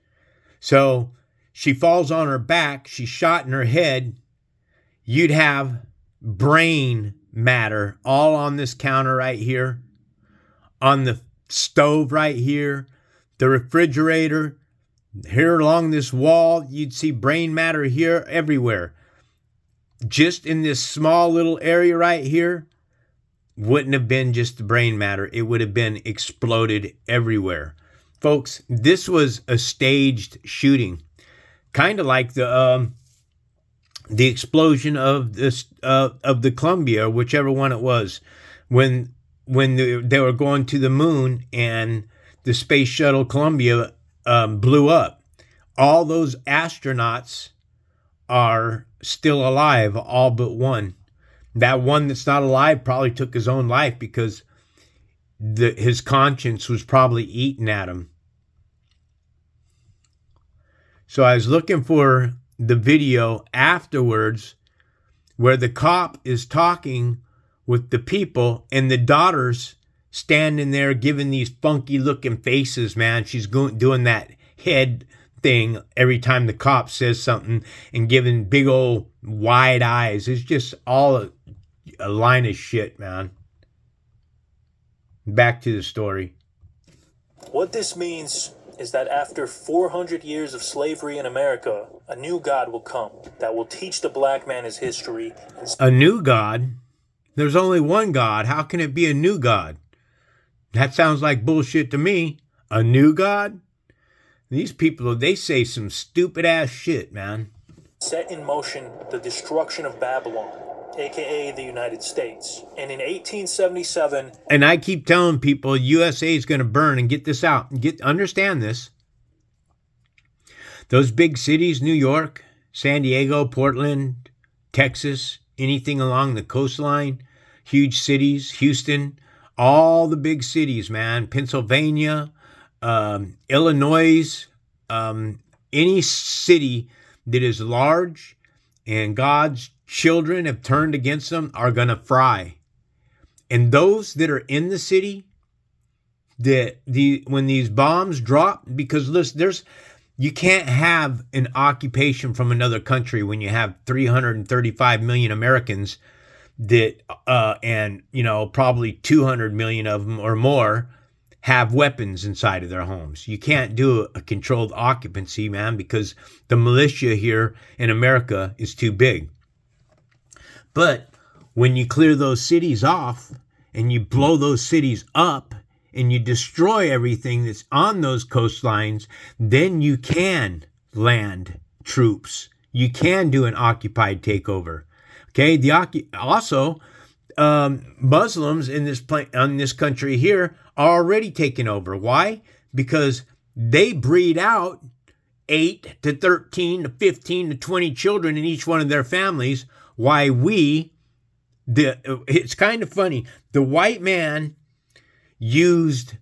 So she falls on her back, she's shot in her head, you'd have brain matter all on this counter right here, on the stove right here, the refrigerator, here along this wall, you'd see brain matter here, everywhere. Just in this small little area right here, wouldn't have been just the brain matter. It would have been exploded everywhere. Folks, this was a staged shooting. Kind of like the explosion of this of the Columbia, whichever one it was, when they were going to the moon and the space shuttle Columbia blew up. All those astronauts are still alive, all but one. That one that's not alive probably took his own life because his conscience was probably eating at him. So I was looking for the video afterwards where the cop is talking with the people and the daughter's standing there giving these funky looking faces, man. She's doing that head thing every time the cop says something and giving big old wide eyes. It's just all a line of shit, man. Back to the story. What this means is that after 400 years of slavery in America, a new God will come that will teach the black man his history. A new God? There's only one God. How can it be a new God? That sounds like bullshit to me. A new God? These people, they say some stupid ass shit, man. Set in motion the destruction of Babylon, aka the United States. And in 1877... And I keep telling people USA is going to burn, and get this out. Understand this. Those big cities, New York, San Diego, Portland, Texas, anything along the coastline, huge cities, Houston, all the big cities, man, Pennsylvania, Illinois, any city that is large and God's children have turned against them are going to fry. And those that are in the city, when these bombs drop, because listen, you can't have an occupation from another country when you have 335 million Americans that, and probably 200 million of them or more have weapons inside of their homes. You can't do a controlled occupancy, man, because the militia here in America is too big. But when you clear those cities off and you blow those cities up and you destroy everything that's on those coastlines, then you can land troops. You can do an occupied takeover. Okay. Muslims in this country here are already taking over. Why? Because they breed out 8 to 13 to 15 to 20 children in each one of their families. Why it's kind of funny. The white man used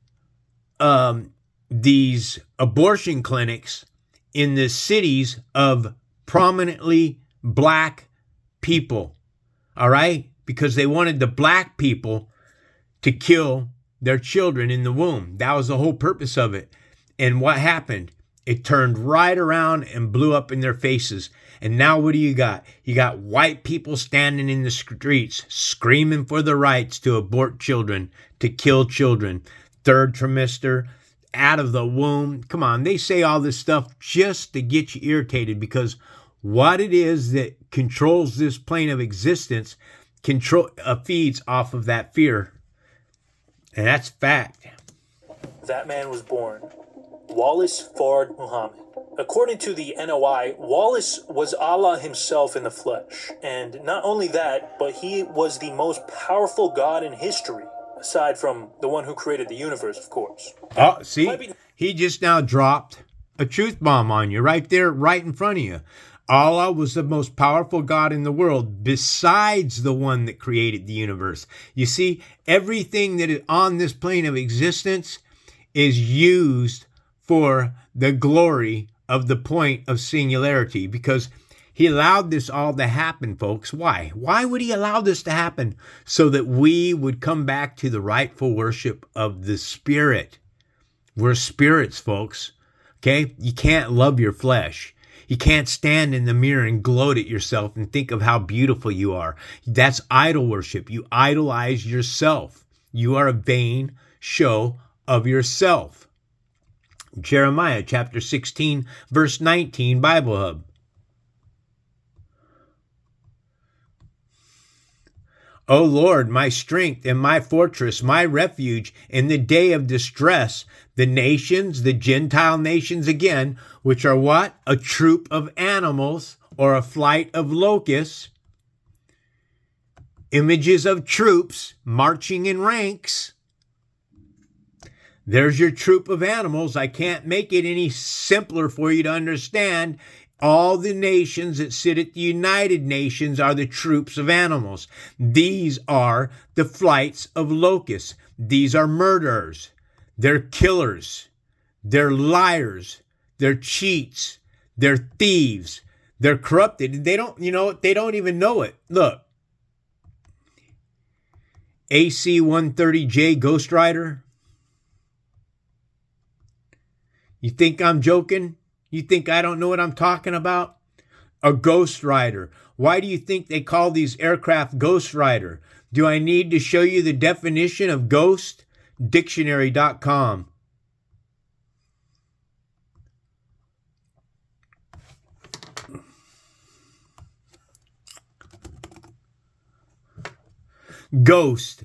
these abortion clinics in the cities of prominently black people. All right? Because they wanted the black people to kill their children in the womb. That was the whole purpose of it. And what happened? It turned right around and blew up in their faces. And now what do you got? You got white people standing in the streets screaming for the rights to abort children, to kill children. 3rd trimester, out of the womb. Come on, they say all this stuff just to get you irritated, because what it is that controls this plane of existence feeds off of that fear. And that's fact. That man was born Wallace Fard Muhammad. According to the NOI, Wallace was Allah himself in the flesh. And not only that, but he was the most powerful God in history, aside from the one who created the universe, of course. Oh, see, he just now dropped a truth bomb on you right there, right in front of you. Allah was the most powerful God in the world besides the one that created the universe. You see, everything that is on this plane of existence is used for the glory of the point of singularity, because he allowed this all to happen, folks. Why? Why would he allow this to happen? So that we would come back to the rightful worship of the Spirit. We're spirits, folks. Okay? You can't love your flesh. You can't stand in the mirror and gloat at yourself and think of how beautiful you are. That's idol worship. You idolize yourself. You are a vain show of yourself. Jeremiah chapter 16, verse 19, Bible Hub. O Lord, my strength and my fortress, my refuge in the day of distress, the nations, the Gentile nations again, which are what? A troop of animals or a flight of locusts, images of troops marching in ranks. There's your troop of animals. I can't make it any simpler for you to understand. All the nations that sit at the United Nations are the troops of animals. These are the flights of locusts. These are murderers. They're killers. They're liars. They're cheats. They're thieves. They're corrupted. They don't even know it. Look. AC-130J Ghost Rider. You think I'm joking? You think I don't know what I'm talking about? A Ghost Rider. Why do you think they call these aircraft Ghost Rider? Do I need to show you the definition of ghost? Dictionary.com. Ghost.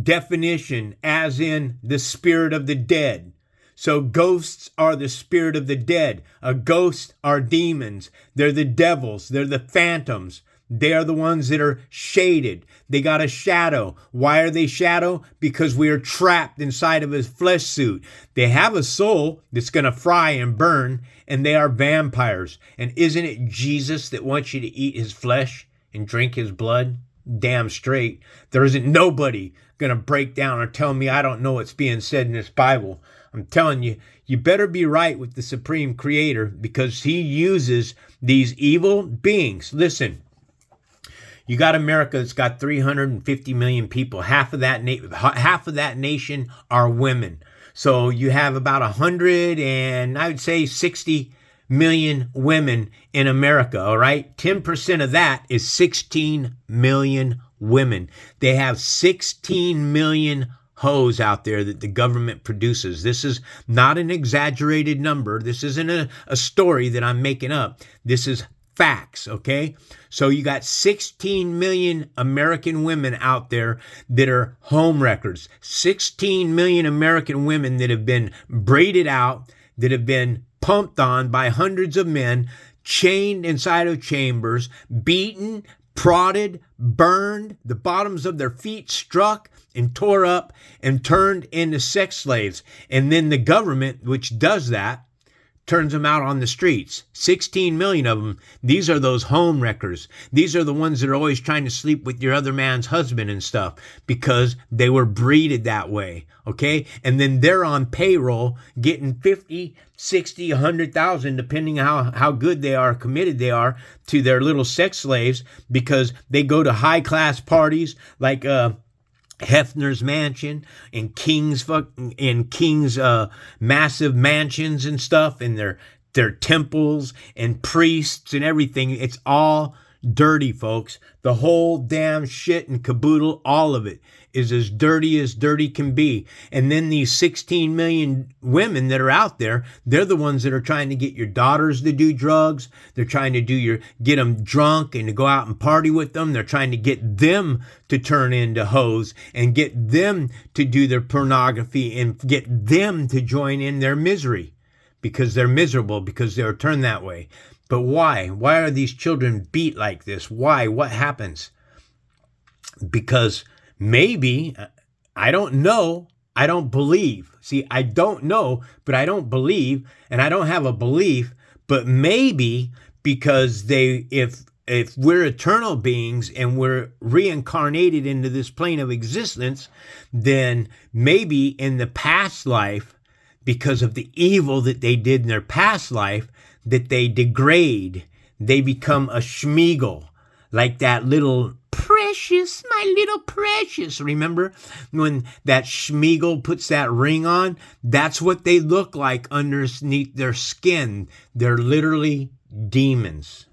Definition, as in the spirit of the dead. So ghosts are the spirit of the dead. A ghost are demons. They're the devils. They're the phantoms. They are the ones that are shaded. They got a shadow. Why are they shadow? Because we are trapped inside of a flesh suit. They have a soul that's going to fry and burn, and they are vampires. And isn't it Jesus that wants you to eat his flesh and drink his blood? Damn straight. There isn't nobody going to break down or tell me I don't know what's being said in this Bible. I'm telling you, you better be right with the Supreme Creator, because he uses these evil beings. Listen, you got America that's got 350 million people. Half of that nation are women. So you have about 60 million women in America, all right? 10% of that is 16 million women. They have 16 million hoes out there that the government produces. This is not an exaggerated number. This isn't a story that I'm making up. This is facts, okay? So you got 16 million American women out there that are home wreckers. 16 million American women that have been braided out, that have been pumped on by hundreds of men, chained inside of chambers, beaten, prodded, burned, the bottoms of their feet struck and tore up and turned into sex slaves. And then the government, which does that, turns them out on the streets. 16 million of them. These are those home wreckers. These are the ones that are always trying to sleep with your other man's husband and stuff because they were breeded that way. Okay? And then they're on payroll getting 50, 60, 100,000, depending on how good they are, committed they are to their little sex slaves, because they go to high class parties like Hefner's mansion and King's massive mansions and stuff, and their temples and priests and everything. It's all dirty, folks. The whole damn shit and caboodle, all of it, is as dirty can be. And then these 16 million women that are out there, they're the ones that are trying to get your daughters to do drugs. They're trying to get them drunk and to go out and party with them. They're trying to get them to turn into hoes and get them to do their pornography and get them to join in their misery because they're miserable, because they're turned that way. But why? Why are these children beat like this? Why? What happens? Because maybe, I don't know, I don't believe. See, I don't know, but I don't believe, and I don't have a belief, but maybe because if we're eternal beings and we're reincarnated into this plane of existence, then maybe in the past life, because of the evil that they did in their past life, that they degrade, they become a schmeagle, like that little Precious, my little Precious. Remember when that schmeagle puts that ring on? That's what they look like underneath their skin. They're literally demons.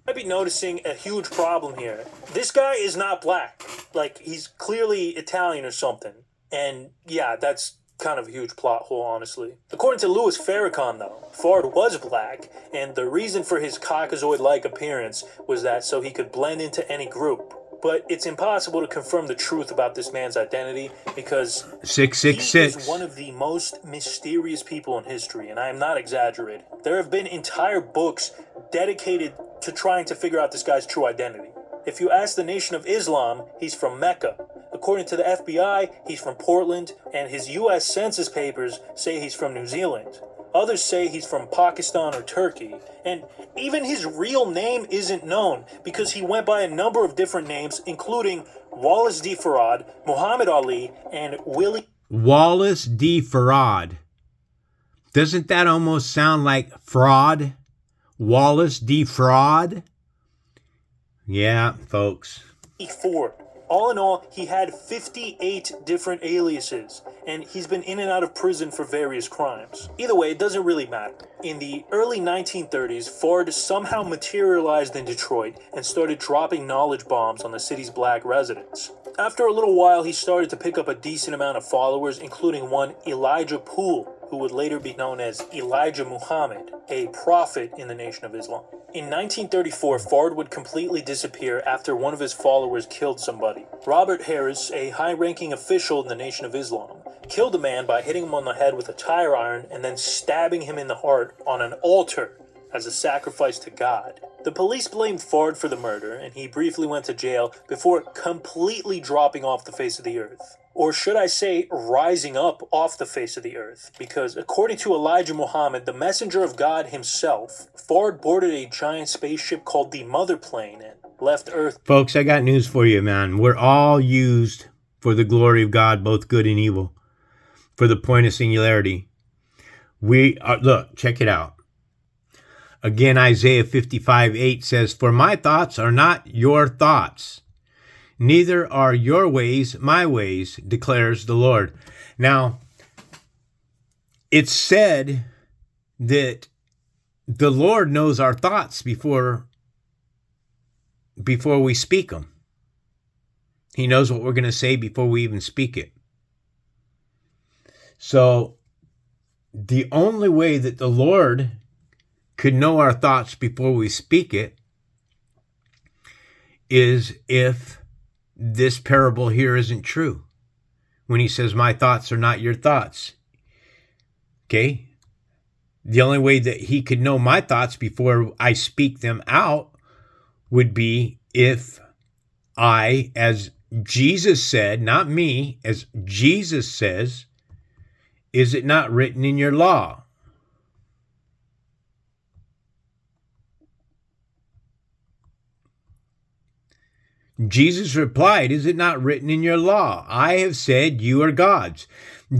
I'd be noticing a huge problem here. This guy is not black. Like, he's clearly Italian or something. And yeah, that's kind of a huge plot hole, honestly. According to Louis Farrakhan, though, Fard was black, and the reason for his Caucasoid-like appearance was that so he could blend into any group. But it's impossible to confirm the truth about this man's identity because 666. he is one of the most mysterious people in history, and I am not exaggerating. There have been entire books dedicated to trying to figure out this guy's true identity. If you ask the Nation of Islam, he's from Mecca. According to the FBI, he's from Portland, and his U.S. Census papers say he's from New Zealand. Others say he's from Pakistan or Turkey. And even his real name isn't known because he went by a number of different names, including Wallace D. Farad, Muhammad Ali, and Willie... Wallace D. Farad. Doesn't that almost sound like fraud? Wallace D. Fraud? Yeah, folks. Ford. All in all, he had 58 different aliases, and he's been in and out of prison for various crimes. Either way, it doesn't really matter. In the early 1930s, Ford somehow materialized in Detroit and started dropping knowledge bombs on the city's black residents. After a little while, he started to pick up a decent amount of followers, including one Elijah Poole, who would later be known as Elijah Muhammad, a prophet in the Nation of Islam. In 1934, Fard would completely disappear after one of his followers killed somebody. Robert Harris, a high-ranking official in the Nation of Islam, killed a man by hitting him on the head with a tire iron and then stabbing him in the heart on an altar as a sacrifice to God. The police blamed Fard for the murder, and he briefly went to jail before completely dropping off the face of the earth. Or should I say, rising up off the face of the earth, because according to Elijah Muhammad, the messenger of God himself, Fard boarded a giant spaceship called the Mother Plane and left Earth. Folks, I got news for you, man. We're all used for the glory of God, both good and evil, for the point of singularity. We are, look, check it out. Again, Isaiah 55:8 says, "For my thoughts are not your thoughts, neither are your ways my ways, declares the Lord." Now, it's said that the Lord knows our thoughts before we speak them. He knows what we're going to say before we even speak it. So, the only way that the Lord could know our thoughts before we speak it is if this parable here isn't true. When he says, "My thoughts are not your thoughts." Okay? The only way that he could know my thoughts before I speak them out would be if I, as Jesus said, not me, as Jesus says, "Is it not written in your law?" Jesus replied, "Is it not written in your law? I have said you are gods."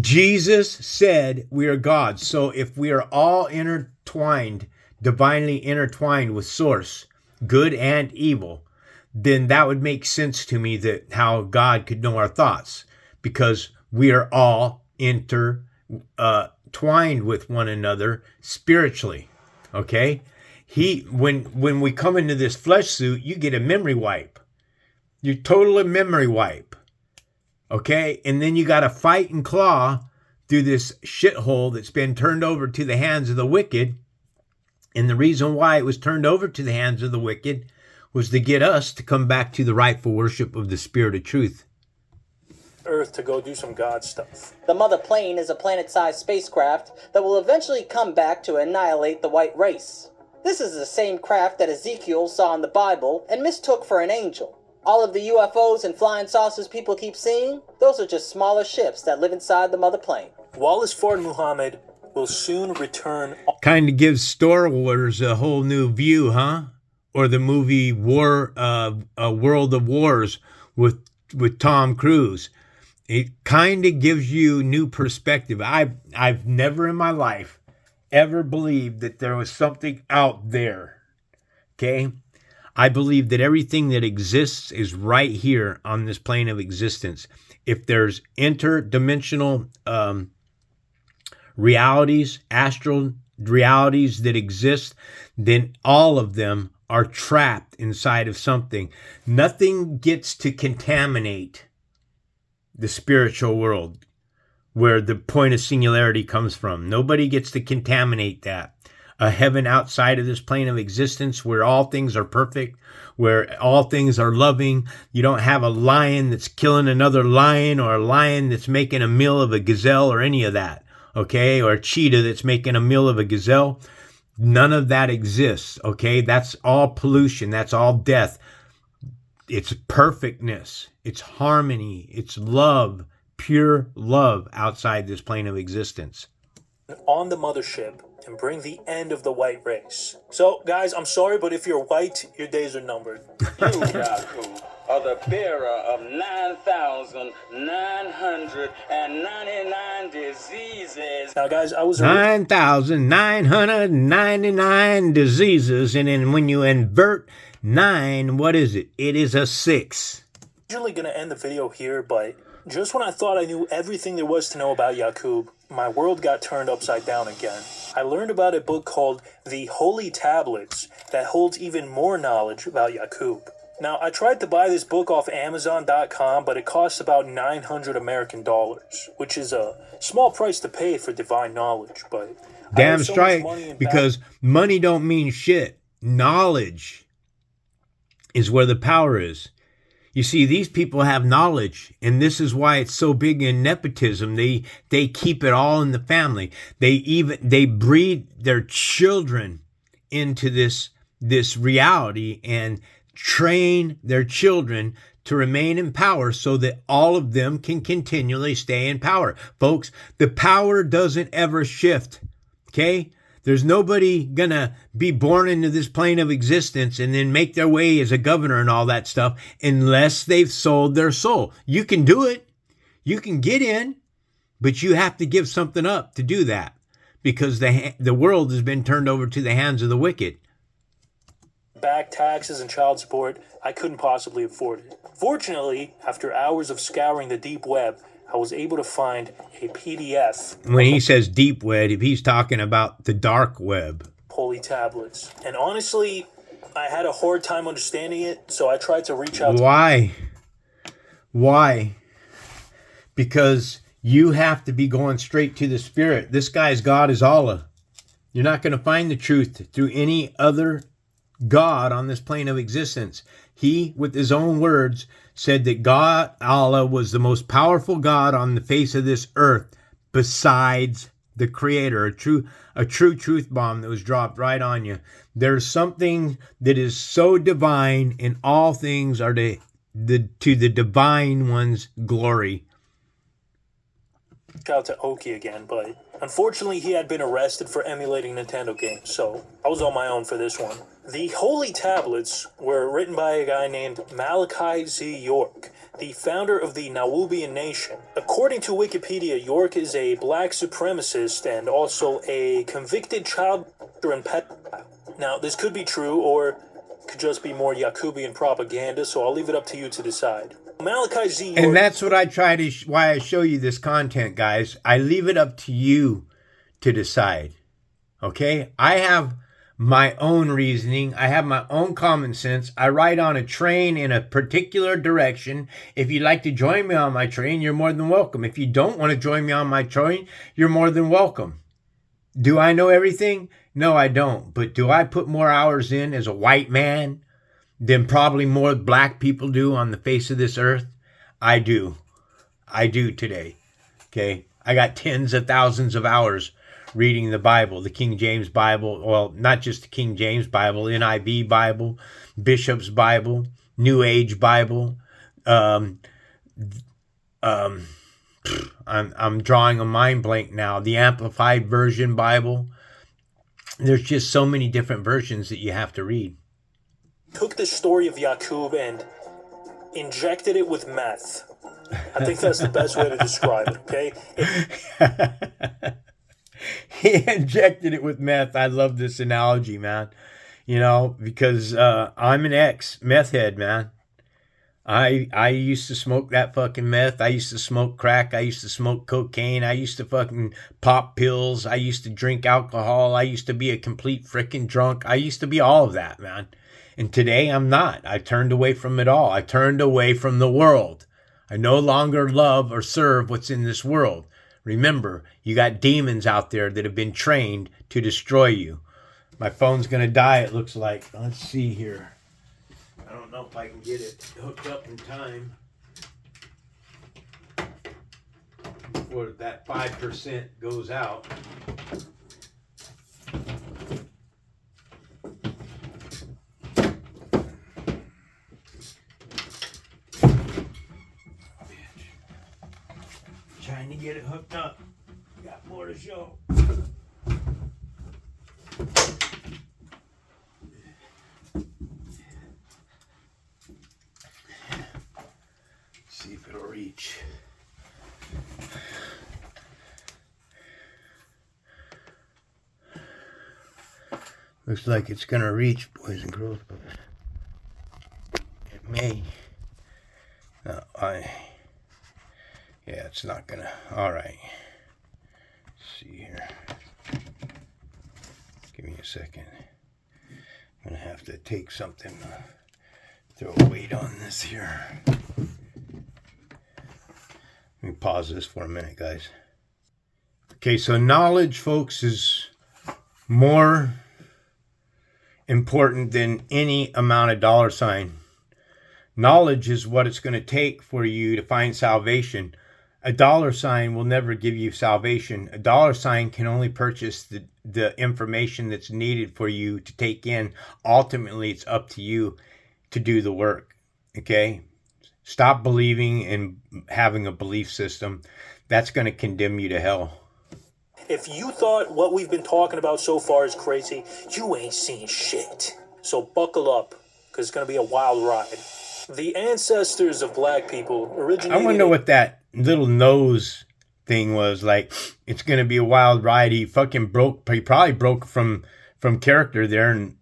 Jesus said we are gods. So if we are all intertwined, divinely intertwined with Source, good and evil, then that would make sense to me that how God could know our thoughts, because we are all intertwined with one another spiritually. Okay? When we come into this flesh suit, you get a memory wipe. You totally memory wipe. Okay? And then you got to fight and claw through this shithole that's been turned over to the hands of the wicked. And the reason why it was turned over to the hands of the wicked was to get us to come back to the rightful worship of the Spirit of truth. Earth to go do some God stuff. The Mother Plane is a planet-sized spacecraft that will eventually come back to annihilate the white race. This is the same craft that Ezekiel saw in the Bible and mistook for an angel. All of the UFOs and flying saucers people keep seeing, those are just smaller ships that live inside the Mother Plane. Wallace Ford Muhammad will soon return. Kind of gives Star Wars a whole new view, huh? Or the movie World of Wars with Tom Cruise. It kind of gives you new perspective. I've never in my life ever believed that there was something out there. Okay? I believe that everything that exists is right here on this plane of existence. If there's interdimensional realities, astral realities that exist, then all of them are trapped inside of something. Nothing gets to contaminate the spiritual world where the point of singularity comes from. Nobody gets to contaminate that. A heaven outside of this plane of existence where all things are perfect, where all things are loving. You don't have a lion that's killing another lion, or a lion that's making a meal of a gazelle, or any of that, okay? Or a cheetah that's making a meal of a gazelle. None of that exists, okay? That's all pollution. That's all death. It's perfectness. It's harmony. It's love, pure love outside this plane of existence. On the mothership and bring the end of the white race. So, guys, I'm sorry, but if you're white, your days are numbered. You, Yaaguub, are the bearer of 9,999 diseases. Now, guys, I was 9,999 diseases, and then when you invert 9, what is it? It is a 6. originally going to end the video here, but just when I thought I knew everything there was to know about Yaaguub, my world got turned upside down again. I learned about a book called The Holy Tablets that holds even more knowledge about Yaaguub. Now, I tried to buy this book off Amazon.com, but it costs about $900 American, which is a small price to pay for divine knowledge. But damn straight, because money don't mean shit. Knowledge is where the power is. You see, these people have knowledge, and this is why it's so big in nepotism. They keep it all in the family. They breed their children into this reality and train their children to remain in power so that all of them can continually stay in power. Folks, the power doesn't ever shift. Okay? There's nobody gonna be born into this plane of existence and then make their way as a governor and all that stuff unless they've sold their soul. You can do it. You can get in, but you have to give something up to do that because the world has been turned over to the hands of the wicked. Back taxes and child support, I couldn't possibly afford it. Fortunately, after hours of scouring the deep web, I was able to find a PDF. When he says deep web, he's talking about the dark web. Holy tablets. And honestly, I had a hard time understanding it, so I tried to reach out. Why? Why? Because you have to be going straight to the Spirit. This guy's God is Allah. You're not going to find the truth through any other God on this plane of existence. He, with his own words, said that God, Allah, was the most powerful God on the face of this earth besides the Creator. A true truth bomb that was dropped right on you. There's something that is so divine, and all things are to the divine one's glory. Shout out to Oki again, but unfortunately he had been arrested for emulating Nintendo games, so I was on my own for this one. The Holy Tablets were written by a guy named Malachi Z. York, the founder of the Nawubian Nation. According to Wikipedia, York is a black supremacist and also a convicted child and pedophile. Now, this could be true or could just be more Yaaguubian propaganda, so I'll leave it up to you to decide. Malachi Z. York, and that's what I try to, why I show you this content, guys. I leave it up to you to decide. Okay? I have my own reasoning. I have my own common sense. I ride on a train in a particular direction. If you'd like to join me on my train, you're more than welcome. If you don't want to join me on my train, you're more than welcome. Do I know everything? No, I don't. But do I put more hours in as a white man than probably more black people do on the face of this earth? I do. I do today. Okay? I got tens of thousands of hours reading the Bible, the King James Bible. Well, not just the King James Bible, NIV Bible, Bishop's Bible, New Age Bible. I'm drawing a mind blank now. The Amplified Version Bible. There's just so many different versions that you have to read. Took the story of Yaaguub and injected it with meth. I think that's the best way to describe it, okay? He injected it with meth. I love this analogy, man. You know, because I'm an ex-meth head, man. I used to smoke that fucking meth. I used to smoke crack. I used to smoke cocaine. I used to fucking pop pills. I used to drink alcohol. I used to be a complete freaking drunk. I used to be all of that, man. And today I'm not. I turned away from it all. I turned away from the world. I no longer love or serve what's in this world. Remember, you got demons out there that have been trained to destroy you. My phone's going to die, it looks like. Let's see here. I don't know if I can get it hooked up in time before that 5% goes out. Trying to get it hooked up. Got more to show. See if it'll reach. Looks like it's gonna reach, boys and girls. It may. No, yeah, it's not gonna. All right. Let's see here. Give me a second. I'm gonna have to take something. Throw a weight on this here. Let me pause this for a minute, guys. Okay, so knowledge, folks, is more important than any amount of dollar sign. Knowledge is what it's going to take for you to find salvation. A dollar sign will never give you salvation. A dollar sign can only purchase the information that's needed for you to take in. Ultimately, it's up to you to do the work. Okay? Stop believing and having a belief system. That's going to condemn you to hell. If you thought what we've been talking about so far is crazy, you ain't seen shit. So buckle up, because it's going to be a wild ride. The ancestors of black people originated... I wonder what that little nose thing was like. It's going to be a wild ride. He fucking broke. He probably broke from character there and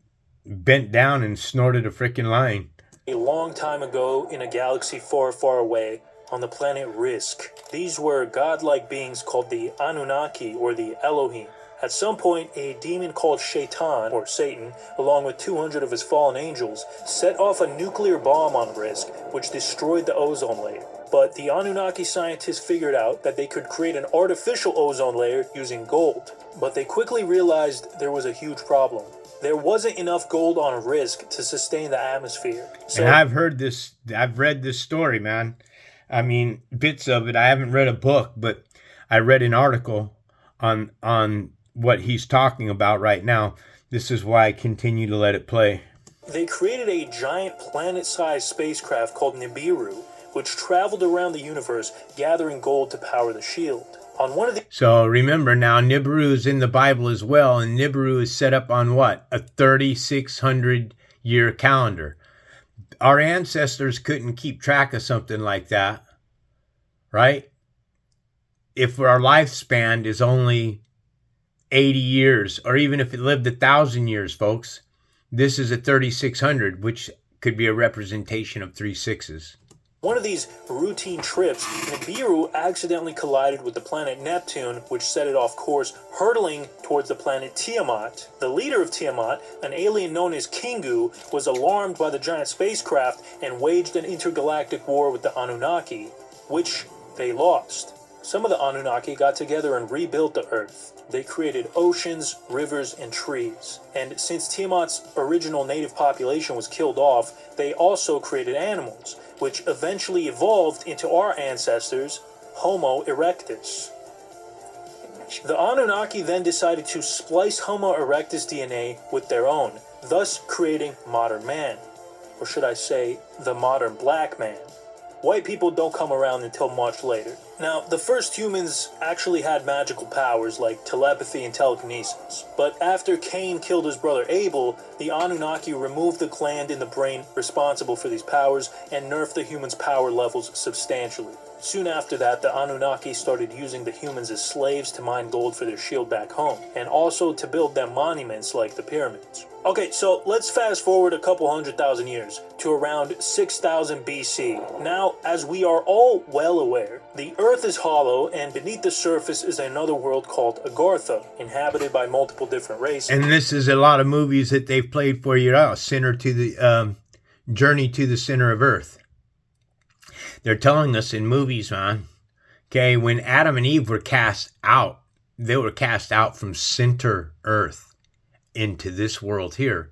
bent down and snorted a freaking line. A long time ago in a galaxy far, far away on the planet Risk. These were godlike beings called the Anunnaki or the Elohim. At some point, a demon called Shaitan, or Satan, along with 200 of his fallen angels, set off a nuclear bomb on Risk, which destroyed the ozone layer. But the Anunnaki scientists figured out that they could create an artificial ozone layer using gold. But they quickly realized there was a huge problem. There wasn't enough gold on Risk to sustain the atmosphere. So, and I've read this story, man. I mean, bits of it. I haven't read a book, but I read an article on what he's talking about right now. This is why I continue to let it play. They created a giant planet-sized spacecraft called Nibiru, which traveled around the universe gathering gold to power the shield. On one of the... So remember now, Nibiru is in the Bible as well, and Nibiru is set up on what? A 3,600-year calendar. Our ancestors couldn't keep track of something like that, right? If our lifespan is only 80 years, or even if it lived 1,000 years, folks, this is a 3,600, which could be a representation of 3 6s. One of these routine trips, Nibiru accidentally collided with the planet Neptune, which set it off course, hurtling towards the planet Tiamat. The leader of Tiamat, an alien known as Kingu, was alarmed by the giant spacecraft and waged an intergalactic war with the Anunnaki, which they lost. Some of the Anunnaki got together and rebuilt the Earth. They created oceans, rivers, and trees. And since Tiamat's original native population was killed off, they also created animals, which eventually evolved into our ancestors, Homo erectus. The Anunnaki then decided to splice Homo erectus DNA with their own, thus creating modern man. Or should I say, the modern black man. White people don't come around until much later. Now, the first humans actually had magical powers like telepathy and telekinesis. But after Cain killed his brother Abel, the Anunnaki removed the gland in the brain responsible for these powers and nerfed the humans' power levels substantially. Soon after that, the Anunnaki started using the humans as slaves to mine gold for their shield back home, and also to build them monuments like the pyramids. Okay, so let's fast forward a couple 100,000 years to around 6000 BC. Now, as we are all well aware, the Earth is hollow, and beneath the surface is another world called Agartha, inhabited by multiple different races. And this is a lot of movies that they've played for you now, Journey to the Center of Earth. They're telling us in movies, man, okay, when Adam and Eve were cast out, they were cast out from center Earth into this world here,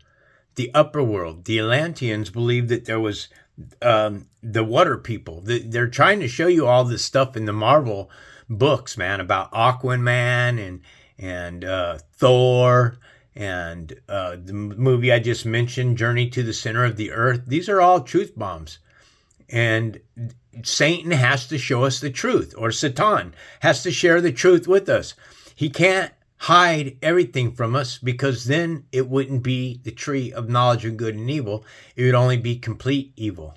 the upper world. The Atlanteans believed that there was the water people. They're trying to show you all this stuff in the Marvel books, man, about Aquaman and Thor and the movie I just mentioned, Journey to the Center of the Earth. These are all truth bombs. And Satan has to show us the truth, or Satan has to share the truth with us. He can't hide everything from us, because then it wouldn't be the tree of knowledge of good and evil. It would only be complete evil.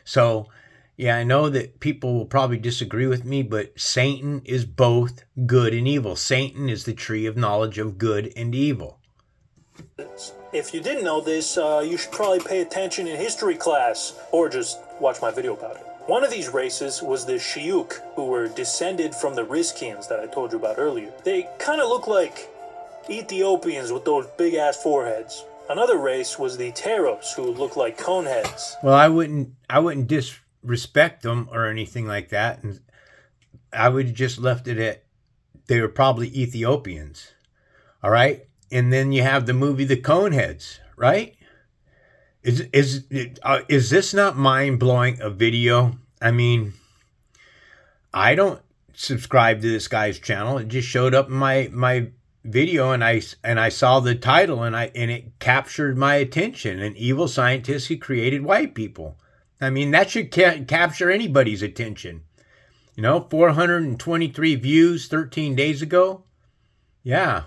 So, yeah, I know that people will probably disagree with me, but Satan is both good and evil. Satan is the tree of knowledge of good and evil. If you didn't know this, you should probably pay attention in history class, or just watch my video about it. One of these races was the Shiyuk, who were descended from the Rizkians that I told you about earlier. They kind of look like Ethiopians with those big-ass foreheads. Another race was the Teros, who look like coneheads. Well, I wouldn't disrespect them or anything like that, and I would have just left it at they were probably Ethiopians. All right? And then you have the movie The Coneheads, right? Is this not mind-blowing a video? I mean, I don't subscribe to this guy's channel. It just showed up in my video, and I saw the title, and it captured my attention. An evil scientist who created white people. I mean, that should capture anybody's attention. 423 views 13 days ago. Yeah.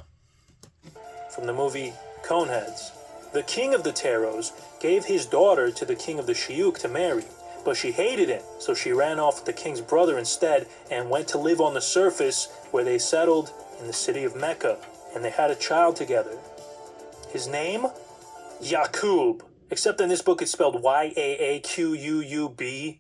From the movie Coneheads. The king of the Teros gave his daughter to the king of the Shiyuk to marry, but she hated him, so she ran off with the king's brother instead and went to live on the surface, where they settled in the city of Mecca, and they had a child together. His name? Yaaguub. Except in this book it's spelled Yaaquub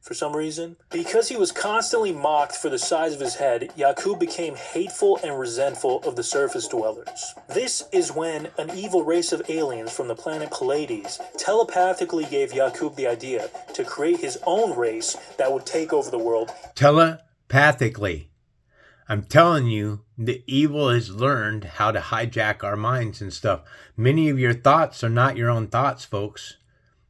for some reason. Because he was constantly mocked for the size of his head, Yaaguub became hateful and resentful of the surface dwellers. This is when an evil race of aliens from the planet Pleiades telepathically gave Yaaguub the idea to create his own race that would take over the world. Telepathically. I'm telling you, the evil has learned how to hijack our minds and stuff. Many of your thoughts are not your own thoughts, folks.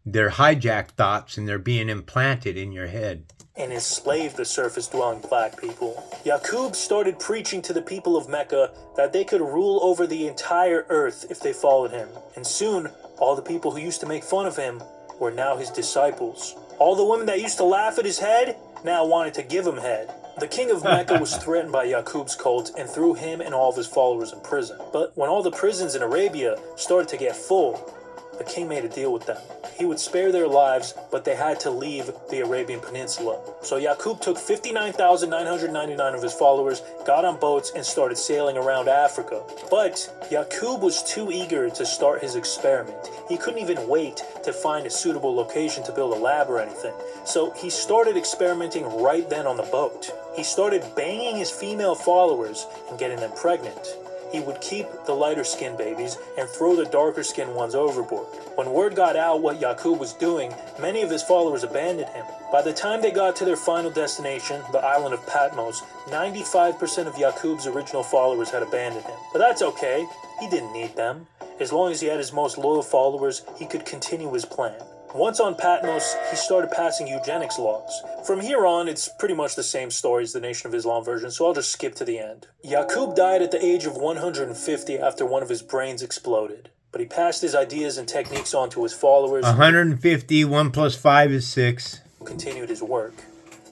They're hijacked thoughts, and they're being implanted in your head. And enslaved the surface-dwelling black people. Yaaguub started preaching to the people of Mecca that they could rule over the entire earth if they followed him. And soon, all the people who used to make fun of him were now his disciples. All the women that used to laugh at his head now wanted to give him head. The king of Mecca was threatened by Yaaguub's cult and threw him and all of his followers in prison. But when all the prisons in Arabia started to get full, the king made a deal with them. He would spare their lives, but they had to leave the Arabian Peninsula. So Yaaguub took 59,999 of his followers, got on boats, and started sailing around Africa. But Yaaguub was too eager to start his experiment. He couldn't even wait to find a suitable location to build a lab or anything. So he started experimenting right then on the boat. He started banging his female followers and getting them pregnant. He would keep the lighter-skinned babies and throw the darker-skinned ones overboard. When word got out what Yaaguub was doing, many of his followers abandoned him. By the time they got to their final destination, the island of Patmos, 95% of Yaaguub's original followers had abandoned him. But that's okay, he didn't need them. As long as he had his most loyal followers, he could continue his plan. Once on Patmos, he started passing eugenics laws. From here on, it's pretty much the same story as the Nation of Islam version, so I'll just skip to the end. Yaaguub died at the age of 150 after one of his brains exploded. But he passed his ideas and techniques on to his followers. 150, 1 plus 5 is 6. Continued his work.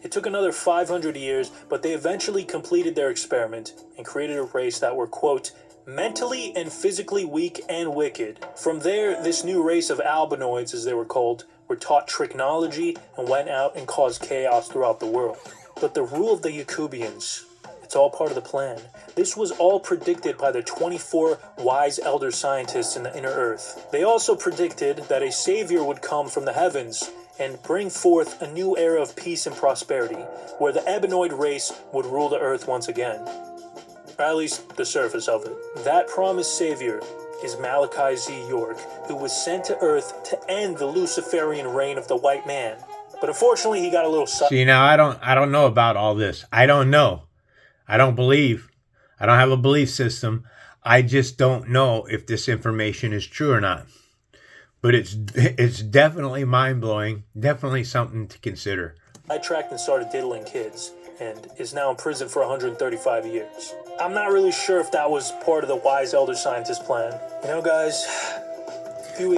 It took another 500 years, but they eventually completed their experiment and created a race that were, quote, mentally and physically weak and wicked. From there, this new race of albinoids, as they were called, were taught tricknology and went out and caused chaos throughout the world. But the rule of the Yaaguubians, it's all part of the plan. This was all predicted by the 24 wise elder scientists in the inner earth. They also predicted that a savior would come from the heavens and bring forth a new era of peace and prosperity, where the Ebenoid race would rule the earth once again. Or at least the surface of it. That promised savior is Malachi Z. York, who was sent to Earth to end the Luciferian reign of the white man. But unfortunately, he got a little... See, now I don't know about all this. I don't know. I don't believe. I don't have a belief system. I just don't know if this information is true or not. But it's definitely mind-blowing. Definitely something to consider. I tracked and started diddling kids, and is now in prison for 135 years. I'm not really sure if that was part of the wise elder scientist plan. You know, guys...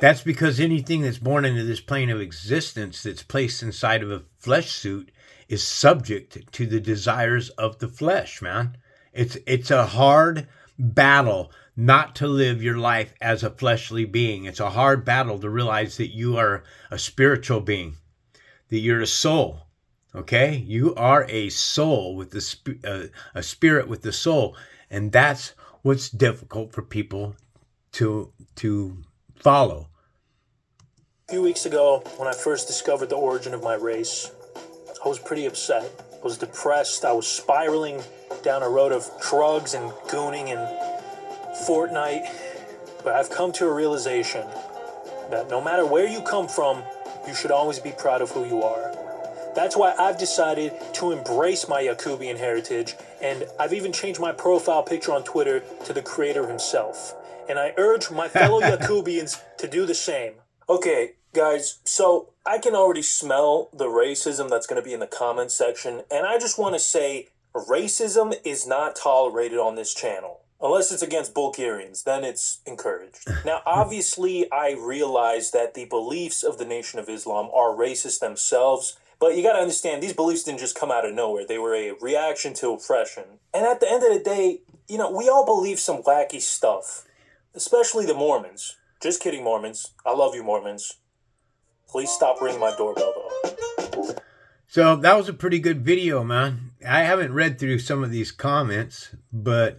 That's because anything that's born into this plane of existence that's placed inside of a flesh suit is subject to the desires of the flesh, man. It's a hard battle not to live your life as a fleshly being. It's a hard battle to realize that you are a spiritual being, that you're a soul, okay? You are a soul with a spirit with the soul, and that's what's difficult for people to follow. A few weeks ago, when I first discovered the origin of my race, I was pretty upset. I was depressed. I was spiraling down a road of drugs and gooning and Fortnite. But I've come to a realization that no matter where you come from, you should always be proud of who you are. That's why I've decided to embrace my Yaaguubian heritage, and I've even changed my profile picture on Twitter to the creator himself. And I urge my fellow Yaaguubians to do the same. Okay, guys, so I can already smell the racism that's going to be in the comments section, and I just want to say racism is not tolerated on this channel. Unless it's against Bulgarians, then it's encouraged. Now, obviously, I realize that the beliefs of the Nation of Islam are racist themselves, but you got to understand, these beliefs didn't just come out of nowhere. They were a reaction to oppression. And at the end of the day, you know, we all believe some wacky stuff. Especially the Mormons. Just kidding, Mormons. I love you, Mormons. Please stop ringing my doorbell, though. So that was a pretty good video, man. I haven't read through some of these comments, but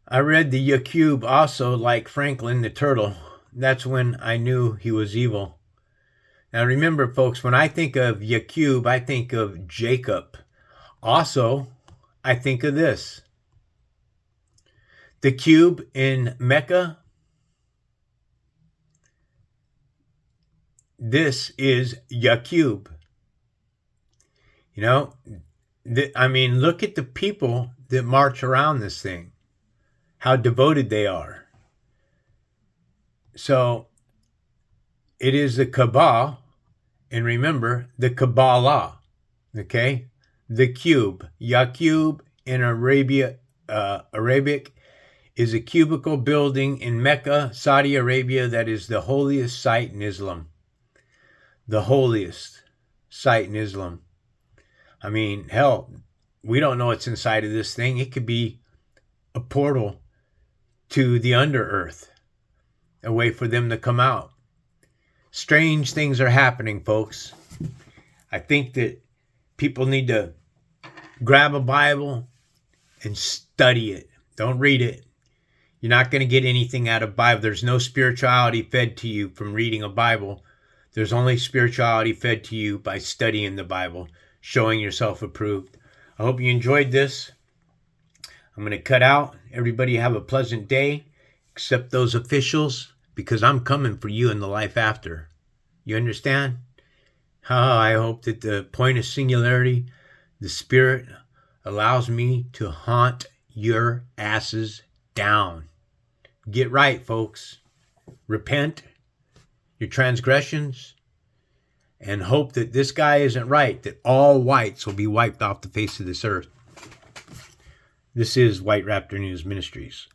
I read the Yaaguub also, like Franklin the Turtle. That's when I knew he was evil. Now remember, folks, when I think of Yaaguub, I think of Jacob. Also, I think of this. The cube in Mecca, this is Yaaguub. You know, I mean, look at the people that march around this thing, how devoted they are. So, it is the Kaaba, and remember, the Kabbalah, okay? The cube, Yaaguub in Arabic, is a cubical building in Mecca, Saudi Arabia, that is the holiest site in Islam. The holiest site in Islam. I mean, hell, we don't know what's inside of this thing. It could be a portal to the under earth. a way for them to come out. Strange things are happening, folks. I think that people need to grab a Bible and study it. Don't read it. You're not going to get anything out of Bible. There's no spirituality fed to you from reading a Bible. There's only spirituality fed to you by studying the Bible, showing yourself approved. I hope you enjoyed this. I'm going to cut out. Everybody have a pleasant day, except those officials, because I'm coming for you in the life after. You understand? I hope that the point of singularity, the Spirit, allows me to haunt your asses down. Get right, folks. Repent your transgressions and hope that this guy isn't right, that all whites will be wiped off the face of this earth. This is White Raptor News Ministries.